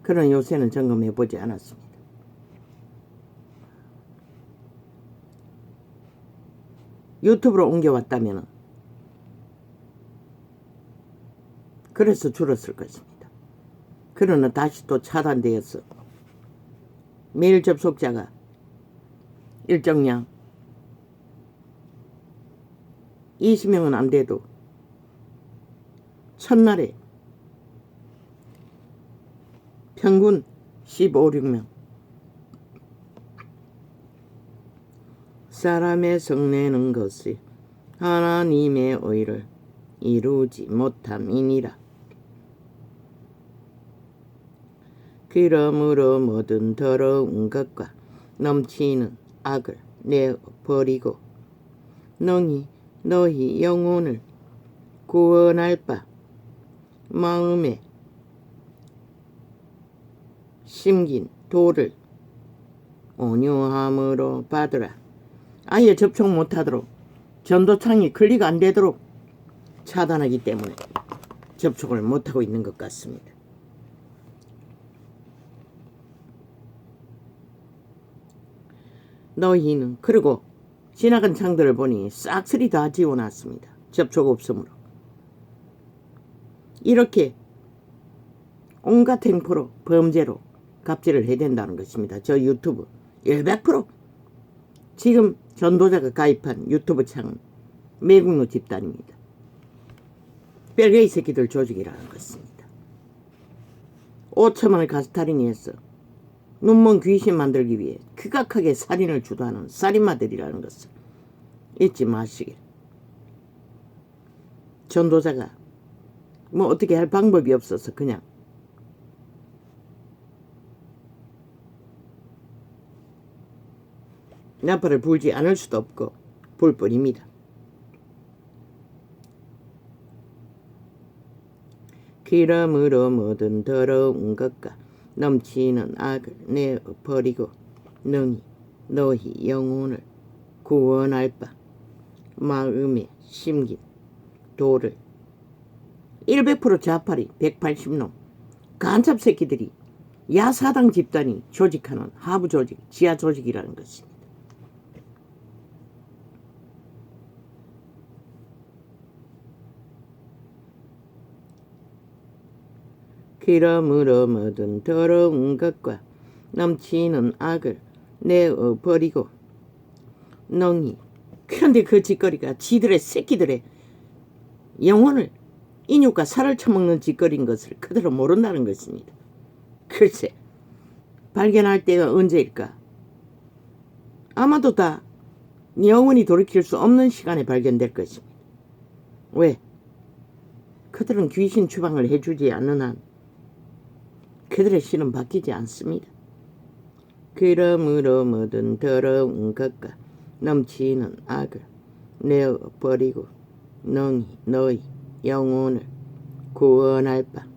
그러나 요새는 점검해보지 않았습니다. 유튜브로 옮겨왔다면 그래서 줄었을 것입니다. 그러나 다시 또 차단되어서 메일 접속자가 일정량 20명은 안 돼도 첫날에 평균 15~16명. 사람의 성내는 것이 하나님의 의를 이루지 못함이니라. 그러므로 모든 더러운 것과 넘치는 악을 내어버리고 능히 너희 영혼을 구원할 바 마음에 심긴 도를 온유함으로 받으라. 아예 접촉 못하도록 전도창이 클릭 안 되도록 차단하기 때문에 접촉을 못하고 있는 것 같습니다. 너희는 그리고 지나간 창들을 보니 싹쓸이 다 지워놨습니다. 접촉 없으므로. 이렇게 온갖 행포로 범죄로 갑질을 해야 된다는 것입니다. 저 유튜브 100% 지금 전도자가 가입한 유튜브 창은 매국노 집단입니다. 벨게이 새끼들 조직이라는 것입니다. 5천만을 가스타린이 했어. 눈먼 귀신 만들기 위해 극악하게 살인을 주도하는 살인마들이라는 것을 잊지 마시길. 전도자가 뭐 어떻게 할 방법이 없어서 그냥 나팔을 불지 않을 수도 없고 불 뿐입니다. 그러므로 모든 더러운 것과 넘치는 악을 내어버리고 능히 너희 영혼을 구원할 바 마음에 심긴 도를 100% 좌파리 180놈 간첩 새끼들이 야사당 집단이 조직하는 하부 조직, 지하 조직이라는 것입니다. 그러므로 모든 더러운 것과 넘치는 악을 내어 버리고 능히. 그런데 그 짓거리가 지들의 새끼들의 영혼을 인육과 살을 처먹는 짓거리인 것을 그대로 모른다는 것입니다. 글쎄, 발견할 때가 언제일까? 아마도 다 영원히 돌이킬 수 없는 시간에 발견될 것입니다. 왜? 그들은 귀신 추방을 해주지 않는 한 그들의 실은 바뀌지 않습니다. 그러므로 모든 더러운 것과 넘치는 악을 내어버리고 능히 너희 영혼을 구원할 바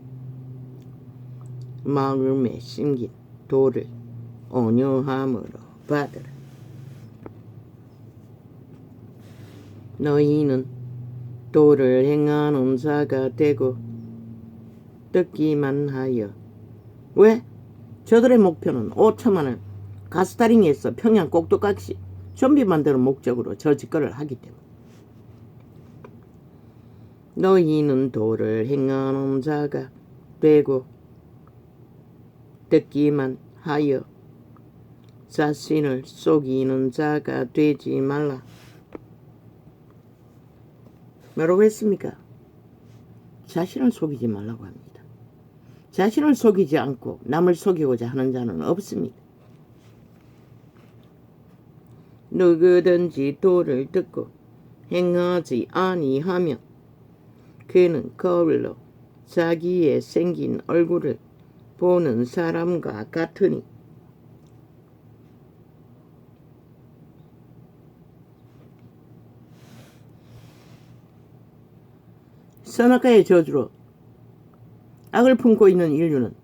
마음에 심긴 도를 온유함으로 받으라. 너희는 도를 행하는 자가 되고 듣기만 하여. 왜? 저들의 목표는 5천만을 가스타링에서 평양 꼭두각시 좀비 만드는 목적으로 저 짓거리를 하기 때문에. 너희는 도를 행하는 자가 되고 듣기만 하여 자신을 속이는 자가 되지 말라. 뭐라고 했습니까? 자신을 속이지 말라고 합니다. 자신을 속이지 않고 남을 속이고자 하는 자는 없습니다. 누구든지 도를 듣고 행하지 아니하면 그는 거울로 자기의 생긴 얼굴을 보는 사람과 같으니 선악과의 저주로 악을 품고 있는 인류는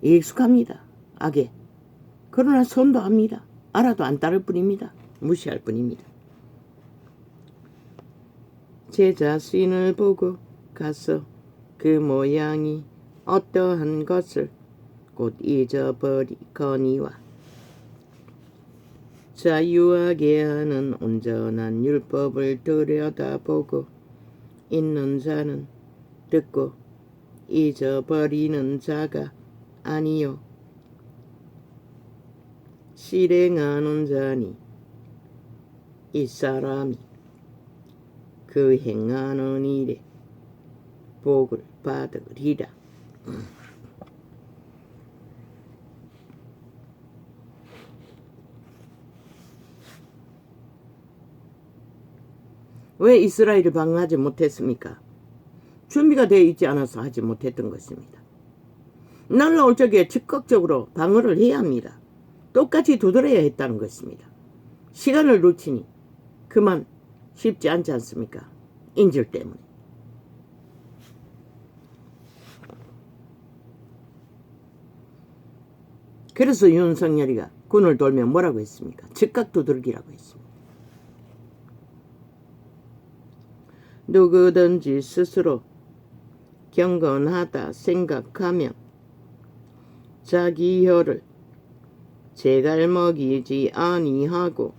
익숙합니다. 악에. 그러나 손도 합니다. 알아도 안 따를 뿐입니다. 무시할 뿐입니다. 제 자신을 보고 가서 그 모양이 어떠한 것을 곧 잊어버리거니와 자유하게 하는 온전한 율법을 들여다보고 있는 자는 듣고 잊어버리는 자가 아니요 실행하는 자니 이 사람이 그 행하는 일에 복을 받으리라. 왜 이스라엘을 방어하지 못했습니까? 준비가 되어 있지 않아서 하지 못했던 것입니다. 날라올 적에 즉각적으로 방어를 해야 합니다. 똑같이 두드려야 했다는 것입니다. 시간을 놓치니 그만 쉽지 않지 않습니까? 인질 때문에. 그래서 윤석열이가 군을 돌면 뭐라고 했습니까? 즉각 두들기라고 했습니다. 누구든지 스스로 경건하다 생각하며 자기 혀를 제갈먹이지 아니하고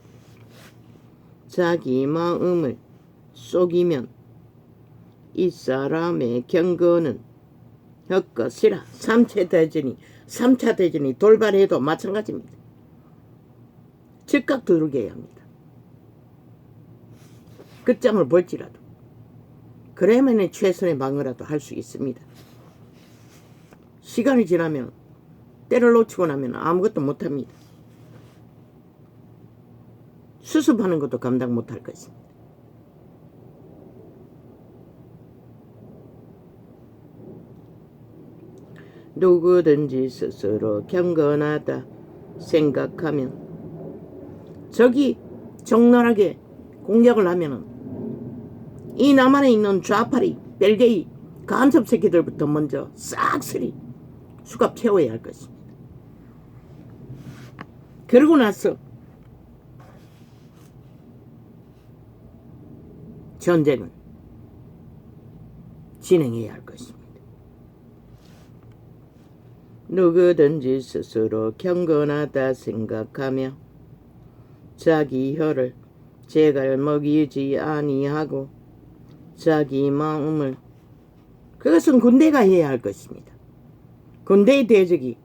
자기 마음을 속이면 이 사람의 경건은 헛것이라. 3차 대전이 돌발해도 마찬가지입니다. 즉각 두들겨야 합니다. 끝장을 볼지라도. 그래야만 최선의 방어라도 할 수 있습니다. 시간이 지나면 때를 놓치고 나면 아무것도 못합니다. 수습하는 것도 감당 못할 것입니다. 누구든지 스스로 경건하다 생각하면 적이 적나라하게 공격을 하면은 이 남한에 있는 좌파리, 벨게이, 간첩 새끼들부터 먼저 싹쓸이 수갑 채워야 할 것입니다. 그러고 나서 전쟁을 진행해야 할 것입니다. 누구든지 스스로 경건하다 생각하며 자기 혀를 제갈먹이지 아니하고 자기 마음을, 그것은 군대가 해야 할 것입니다. 군대의 대적이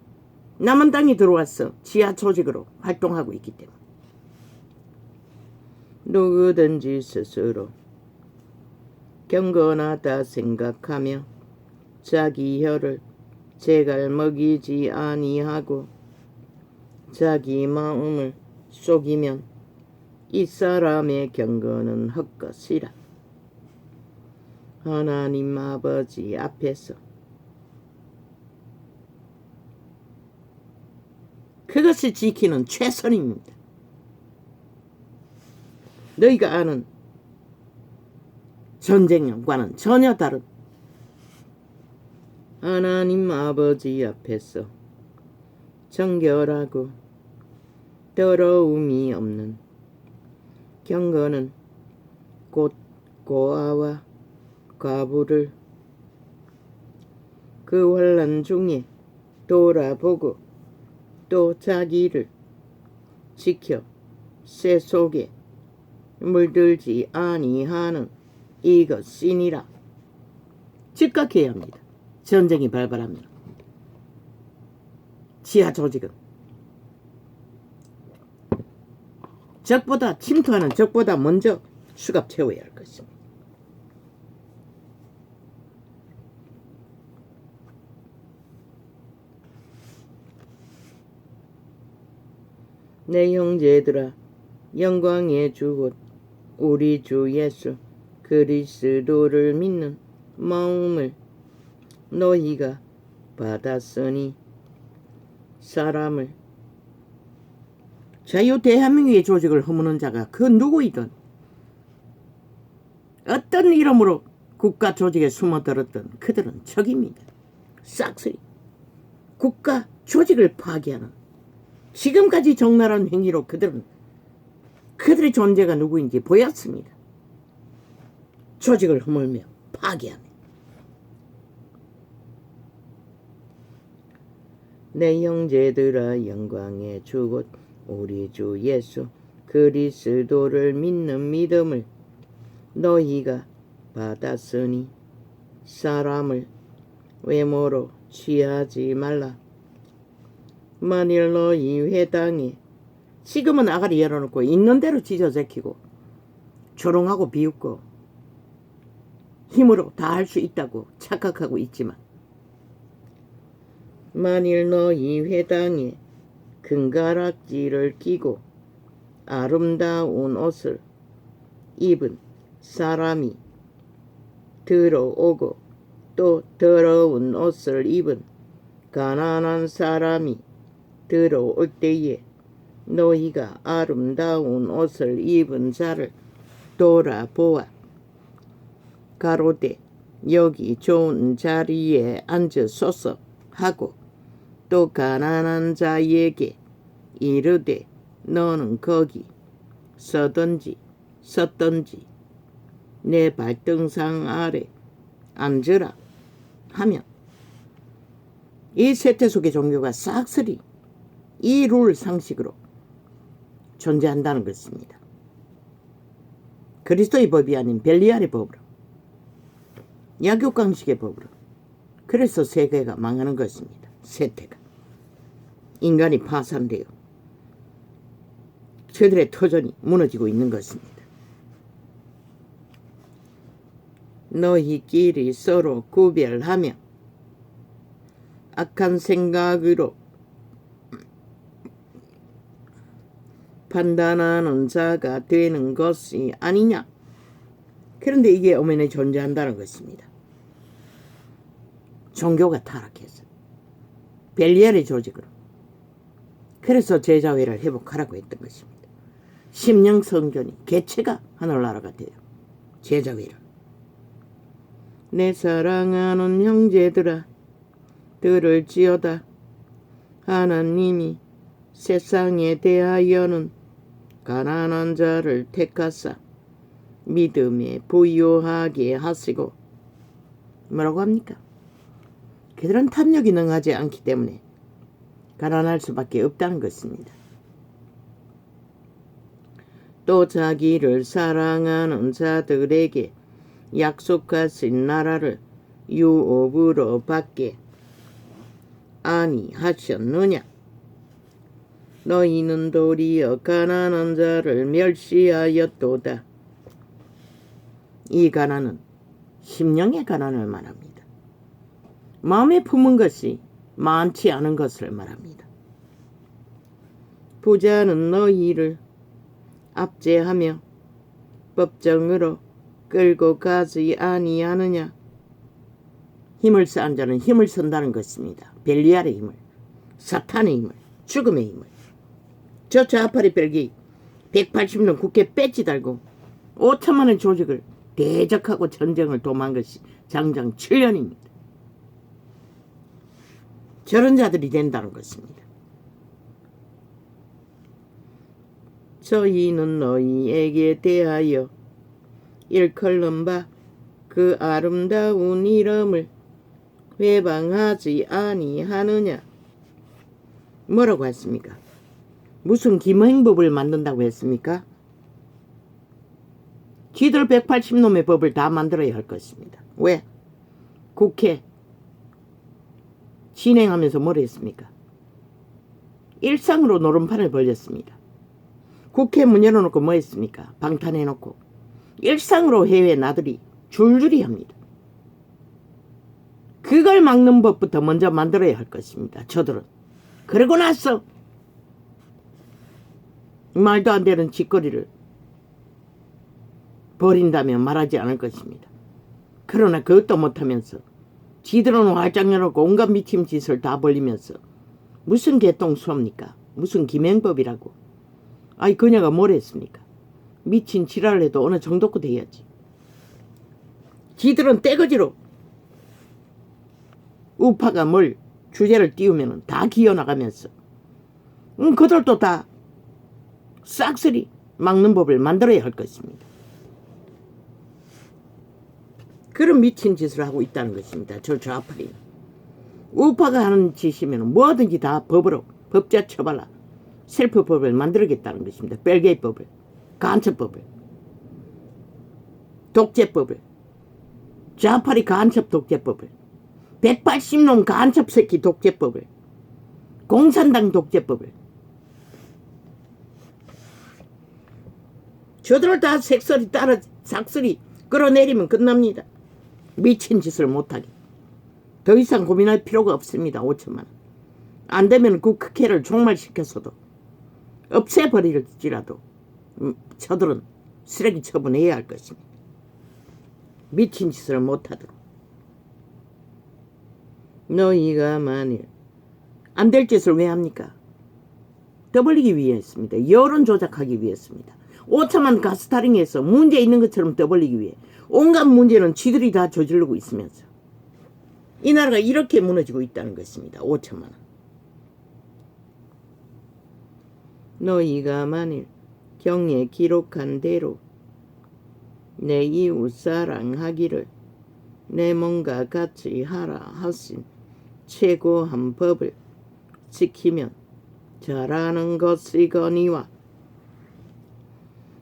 남은 땅이 들어와서 지하 조직으로 활동하고 있기 때문에 누구든지 스스로 경건하다 생각하며 자기 혀를 제갈 먹이지 아니하고 자기 마음을 속이면 이 사람의 경건은 헛것이라. 하나님 아버지 앞에서 그것을 지키는 최선입니다. 너희가 아는 전쟁과는 전혀 다른 하나님 아버지 앞에서 정결하고 더러움이 없는 경건은 곧 고아와 과부를 그 환난 중에 돌아보고 또 자기를 지켜 새 속에 물들지 아니하는 이것이니라. 즉각해야 합니다. 전쟁이 발발하면 지하 조직은 적보다 침투하는 적보다 먼저 수갑 채워야 할 것입니다. 내 형제들아, 영광의 주 곧 우리 주 예수 그리스도를 믿는 마음을 너희가 받았으니 사람을 자유 대한민국의 조직을 허무는 자가 그 누구이든 어떤 이름으로 국가 조직에 숨어들었던 그들은 적입니다. 싹쓸이 국가 조직을 파괴하는 지금까지 적나라한 행위로 그들의 존재가 누구인지 보였습니다. 조직을 허물며 파괴하며 내 형제들아, 영광의 주 곧 우리 주 예수 그리스도를 믿는 믿음을 너희가 받았으니 사람을 외모로 취하지 말라. 만일 너희 회당에 지금은 아가리 열어놓고 있는 대로 지저제키고 조롱하고 비웃고 힘으로 다 할 수 있다고 착각하고 있지만 만일 너희 회당에 금가락지를 끼고 아름다운 옷을 입은 사람이 들어오고 또 더러운 옷을 입은 가난한 사람이 들어올 때에 너희가 아름다운 옷을 입은 자를 돌아보아 가로되 여기 좋은 자리에 앉으소서 하고 또 가난한 자에게 이르되 너는 거기 서든지 섰든지 내 발등상 아래 앉으라 하면 이 세태 속의 종교가 싹쓸이 이 룰 상식으로 존재한다는 것입니다. 그리스도의 법이 아닌 벨리알의 법으로 약육강식의 법으로 그래서 세계가 망하는 것입니다. 세태가 인간이 파산되어 저들의 터전이 무너지고 있는 것입니다. 너희끼리 서로 구별하며 악한 생각으로 판단하는 자가 되는 것이 아니냐. 그런데 이게 엄연히 존재한다는 것입니다. 종교가 타락해서 벨리알의 조직으로 그래서 제자회를 회복하라고 했던 것입니다. 심령 성전이 개체가 하늘나라가 돼요. 제자회를 내 사랑하는 형제들아 들을지어다. 하나님이 세상에 대하여는 가난한 자를 택하사 믿음에 부유하게 하시고 뭐라고 합니까? 그들은 탐욕이 능하지 않기 때문에 가난할 수밖에 없다는 것입니다. 또 자기를 사랑하는 자들에게 약속하신 나라를 유업으로 받게 아니하셨느냐. 너희는 도리어 가난한 자를 멸시하였도다. 이 가난은 심령의 가난을 말합니다. 마음에 품은 것이 많지 않은 것을 말합니다. 부자는 너희를 압제하며 법정으로 끌고 가지 아니하느냐. 힘을 쌓은 자는 힘을 쓴다는 것입니다. 벨리알의 힘을, 사탄의 힘을, 죽음의 힘을. 저 좌파리 벨기 180년 국회 배지 달고 5천만의 조직을 대적하고 전쟁을 도모한 것이 장장 7년입니다. 저런 자들이 된다는 것입니다. 저희는 너희에게 대하여 일컬는 바 그 아름다운 이름을 회방하지 아니하느냐. 뭐라고 했습니까? 무슨 김행법을 만든다고 했습니까? 지들 180놈의 법을 다 만들어야 할 것입니다. 왜? 국회 진행하면서 뭘 했습니까? 일상으로 노름판을 벌렸습니다. 국회 문 열어놓고 뭐 했습니까? 방탄해놓고 일상으로 해외 나들이 줄줄이 합니다. 그걸 막는 법부터 먼저 만들어야 할 것입니다. 저들은. 그러고 나서 말도 안 되는 짓거리를 버린다면 말하지 않을 것입니다. 그러나 그것도 못하면서 지들은 활짝 열어놓고 온갖 미친 짓을 다 벌리면서 무슨 개똥수합니까? 무슨 김행법이라고. 아이 그녀가 뭘 했습니까? 미친 지랄을 해도 어느 정도껏 해야지. 지들은 떼거지로 우파가 뭘 주제를 띄우면 다 기어나가면서 그들도 다 싹쓸이 막는 법을 만들어야 할 것입니다. 그런 미친 짓을 하고 있다는 것입니다. 저 좌파리. 우파가 하는 짓이면 뭐든지 다 법으로 법자 처발라 셀프법을 만들겠다는 것입니다. 벨기에법을, 간첩법을, 독재법을, 좌파리 간첩 독재법을, 180놈 간첩 새끼 독재법을, 공산당 독재법을. 저들을 다 색소리 따라 삭소리 끌어내리면 끝납니다. 미친 짓을 못하게. 더 이상 고민할 필요가 없습니다. 5천만 원. 안 되면 그 국회를 종말시켜서도 없애버릴지라도 저들은 쓰레기 처분해야 할 것입니다. 미친 짓을 못하도록. 너희가 만일 안 될 짓을 왜 합니까? 떠벌리기 위해서입니다. 여론 조작하기 위해서입니다. 5천만 가스타링에서 문제 있는 것처럼 떠벌리기 위해 온갖 문제는 지들이 다 저지르고 있으면서 이 나라가 이렇게 무너지고 있다는 것입니다. 5천만 원. 너희가 만일 경에 기록한 대로 내 이웃 사랑하기를 내 몸과 같이 하라 하신 최고한 법을 지키면 잘하는 것이거니와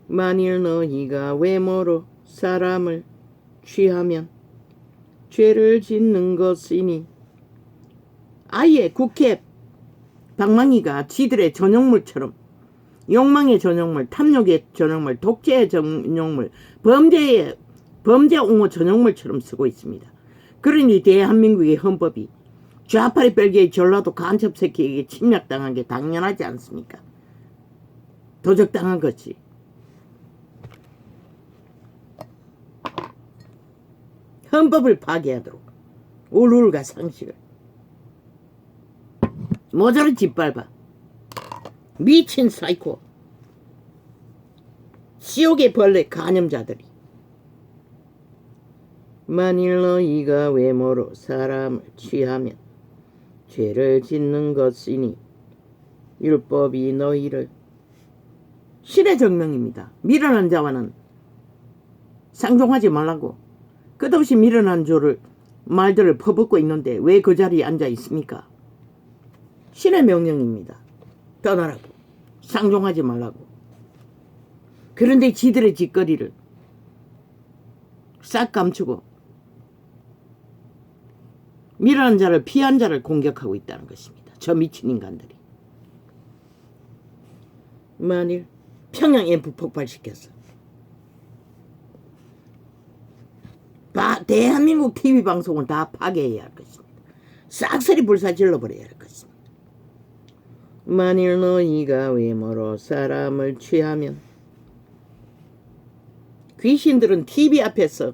만일 너희가 외모로 사람을 취하면 죄를 짓는 것이니. 아예 국회 방망이가 지들의 전용물처럼 욕망의 전용물, 탐욕의 전용물, 독재의 전용물, 범죄 옹호 전용물처럼 쓰고 있습니다. 그러니 대한민국의 헌법이 좌파리 벨기에 전라도 간첩 새끼에게 침략당한 게 당연하지 않습니까? 도적당한 거지. 헌법을 파괴하도록 울울과 상식을 모자를 짓밟아 미친 사이코 지옥의 벌레 간염자들이. 만일 너희가 외모로 사람을 취하면 죄를 짓는 것이니 율법이 너희를. 신의 정명입니다. 미련한 자와는 상종하지 말라고 끝없이 미련한 조를 말들을 퍼붓고 있는데 왜 그 자리에 앉아 있습니까? 신의 명령입니다. 떠나라고, 상종하지 말라고. 그런데 지들의 짓거리를 싹 감추고 미련한 자를, 피한 자를 공격하고 있다는 것입니다. 저 미친 인간들이. 만일 평양 엠프 폭발시켰어. 대한민국 TV 방송을 다 파괴해야 할 것입니다. 싹쓸이 불사질러 버려야 할 것입니다. 만일 너희가 외모로 사람을 취하면 귀신들은 TV 앞에서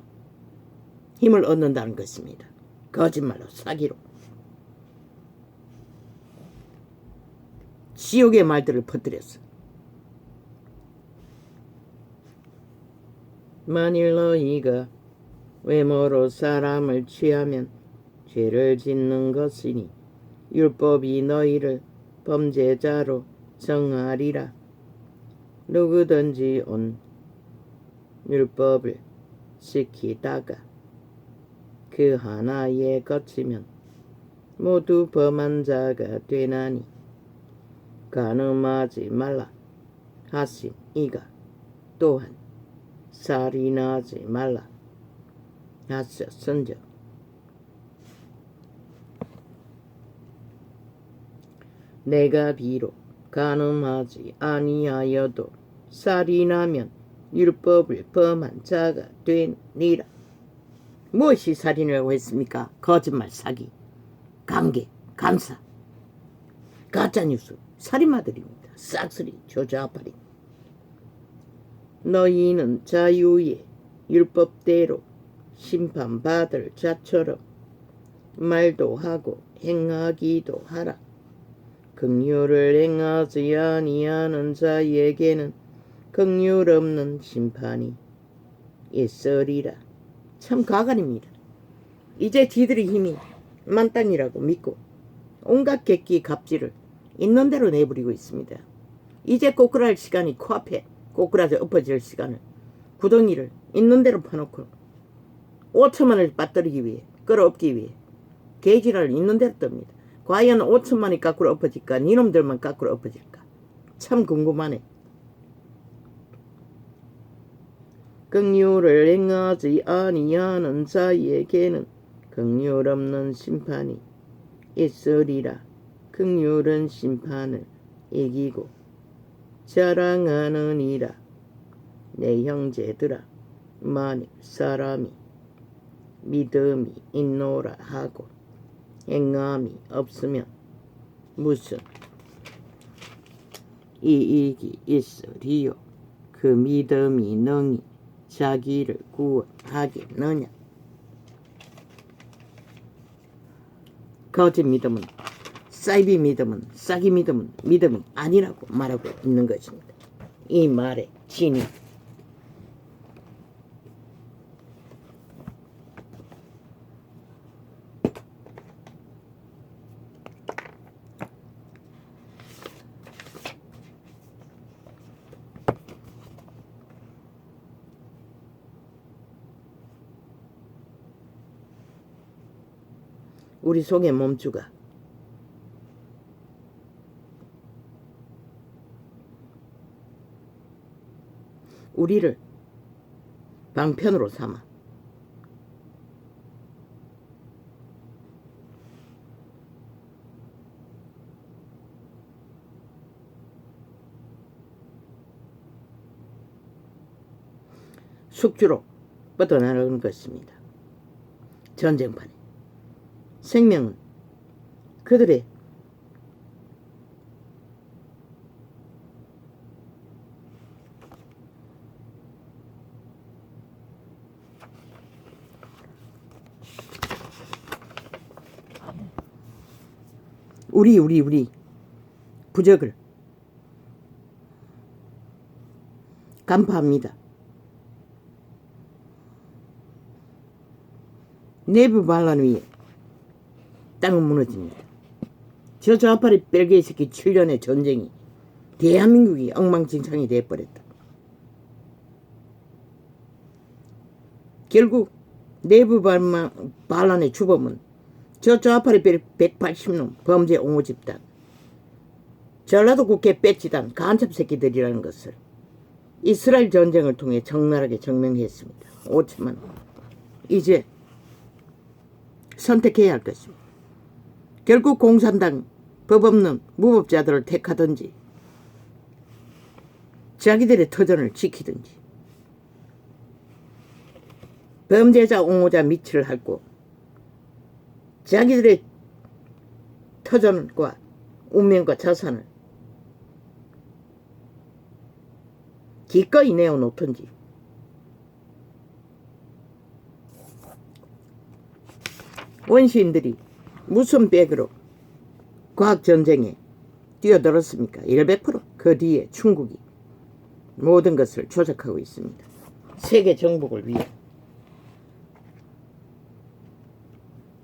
힘을 얻는다는 것입니다. 거짓말로 사기로 지옥의 말들을 퍼뜨렸어. 만일 너희가 외모로 사람을 취하면 죄를 짓는 것이니 율법이 너희를 범죄자로 정하리라. 누구든지 온 율법을 지키다가 그 하나에 거치면 모두 범한 자가 되나니 간음하지 말라 하신 이가 또한 살인하지 말라 하셨은즉 내가 비록 간음하지 아니하여도 살인하면 율법을 범한 자가 되니라. 무엇이 살인이라고 했습니까? 거짓말, 사기, 관계, 감사, 가짜뉴스, 살인마들입니다. 싹쓸이 조자아파리. 너희는 자유의 율법대로 심판받을 자처럼 말도 하고 행하기도 하라. 긍휼을 행하지 아니하는 자에게는 긍휼 없는 심판이 있으리라. 참 가관입니다. 이제 지들의 힘이 만땅이라고 믿고 온갖 객기 갑질을 있는 대로 내버리고 있습니다. 이제 꼬꾸랄 시간이 코앞에 꼬꾸라져 엎어질 시간을 구덩이를 있는 대로 파놓고 5천만을 빠뜨리기 위해 끌어엎기 위해 개지랄을 있는 대로 뜹니다. 과연 5천만이 거꾸로 엎어질까? 니놈들만 거꾸로 엎어질까? 참 궁금하네. 긍휼을 행하지 아니하는 자에게는 긍휼 없는 심판이 있으리라. 긍휼은 심판을 이기고 자랑하느니라. 내 형제들아, 만일 사람이 믿음이 있노라 하고 행함이 없으면 무슨 이익이 있으리요? 그 믿음이 능히 자기를 구원하겠느냐? 거짓 믿음은, 사이비 믿음은, 싸기 믿음은 믿음이 아니라고 말하고 있는 것입니다. 이 말의 진위. 우리 속의 몸주가 우리를 방편으로 삼아 숙주로 뻗어나가는 것입니다. 전쟁판에 생명은 그들의 우리 부적을 간파합니다. 내부 반란 위에 땅은 무너집니다. 저 좌파리 벨기에 새끼 7년의 전쟁이 대한민국이 엉망진창이 되어버렸다. 결국 내부 반란의 주범은 저 좌파리 180놈 범죄 옹호 집단, 전라도 국회 배치단 간첩 새끼들이라는 것을 이스라엘 전쟁을 통해 적나라하게 증명했습니다. 5천만. 이제 선택해야 할 것입니다. 결국 공산당 법 없는 무법자들을 택하든지 자기들의 터전을 지키든지 범죄자 옹호자 미치를 핥고 자기들의 터전과 운명과 자산을 기꺼이 내어놓든지 원시인들이 무슨 백으로 과학전쟁에 뛰어들었습니까? 100%그 뒤에 중국이 모든 것을 조작하고 있습니다. 세계 정복을 위해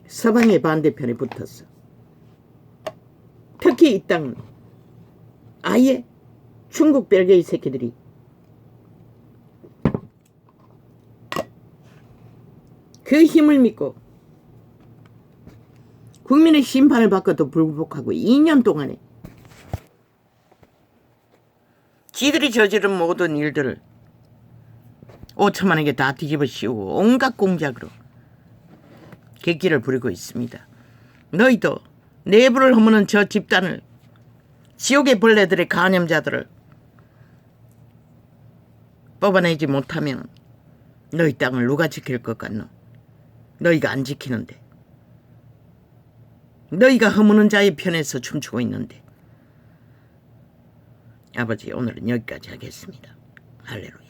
서방의 반대편에 붙었어. 특히 이 땅은 아예 중국 별개의 새끼들이 그 힘을 믿고 국민의 심판을 받고도 불복하고 2년 동안에 지들이 저지른 모든 일들을 5천만에게 다 뒤집어 씌우고 온갖 공작으로 객기를 부리고 있습니다. 너희도 내부를 허무는 저 집단을, 지옥의 벌레들의 간염자들을 뽑아내지 못하면 너희 땅을 누가 지킬 것 같노? 너희가 안 지키는데, 너희가 허무는 자의 편에서 춤추고 있는데. 아버지, 오늘은 여기까지 하겠습니다. 할렐루야.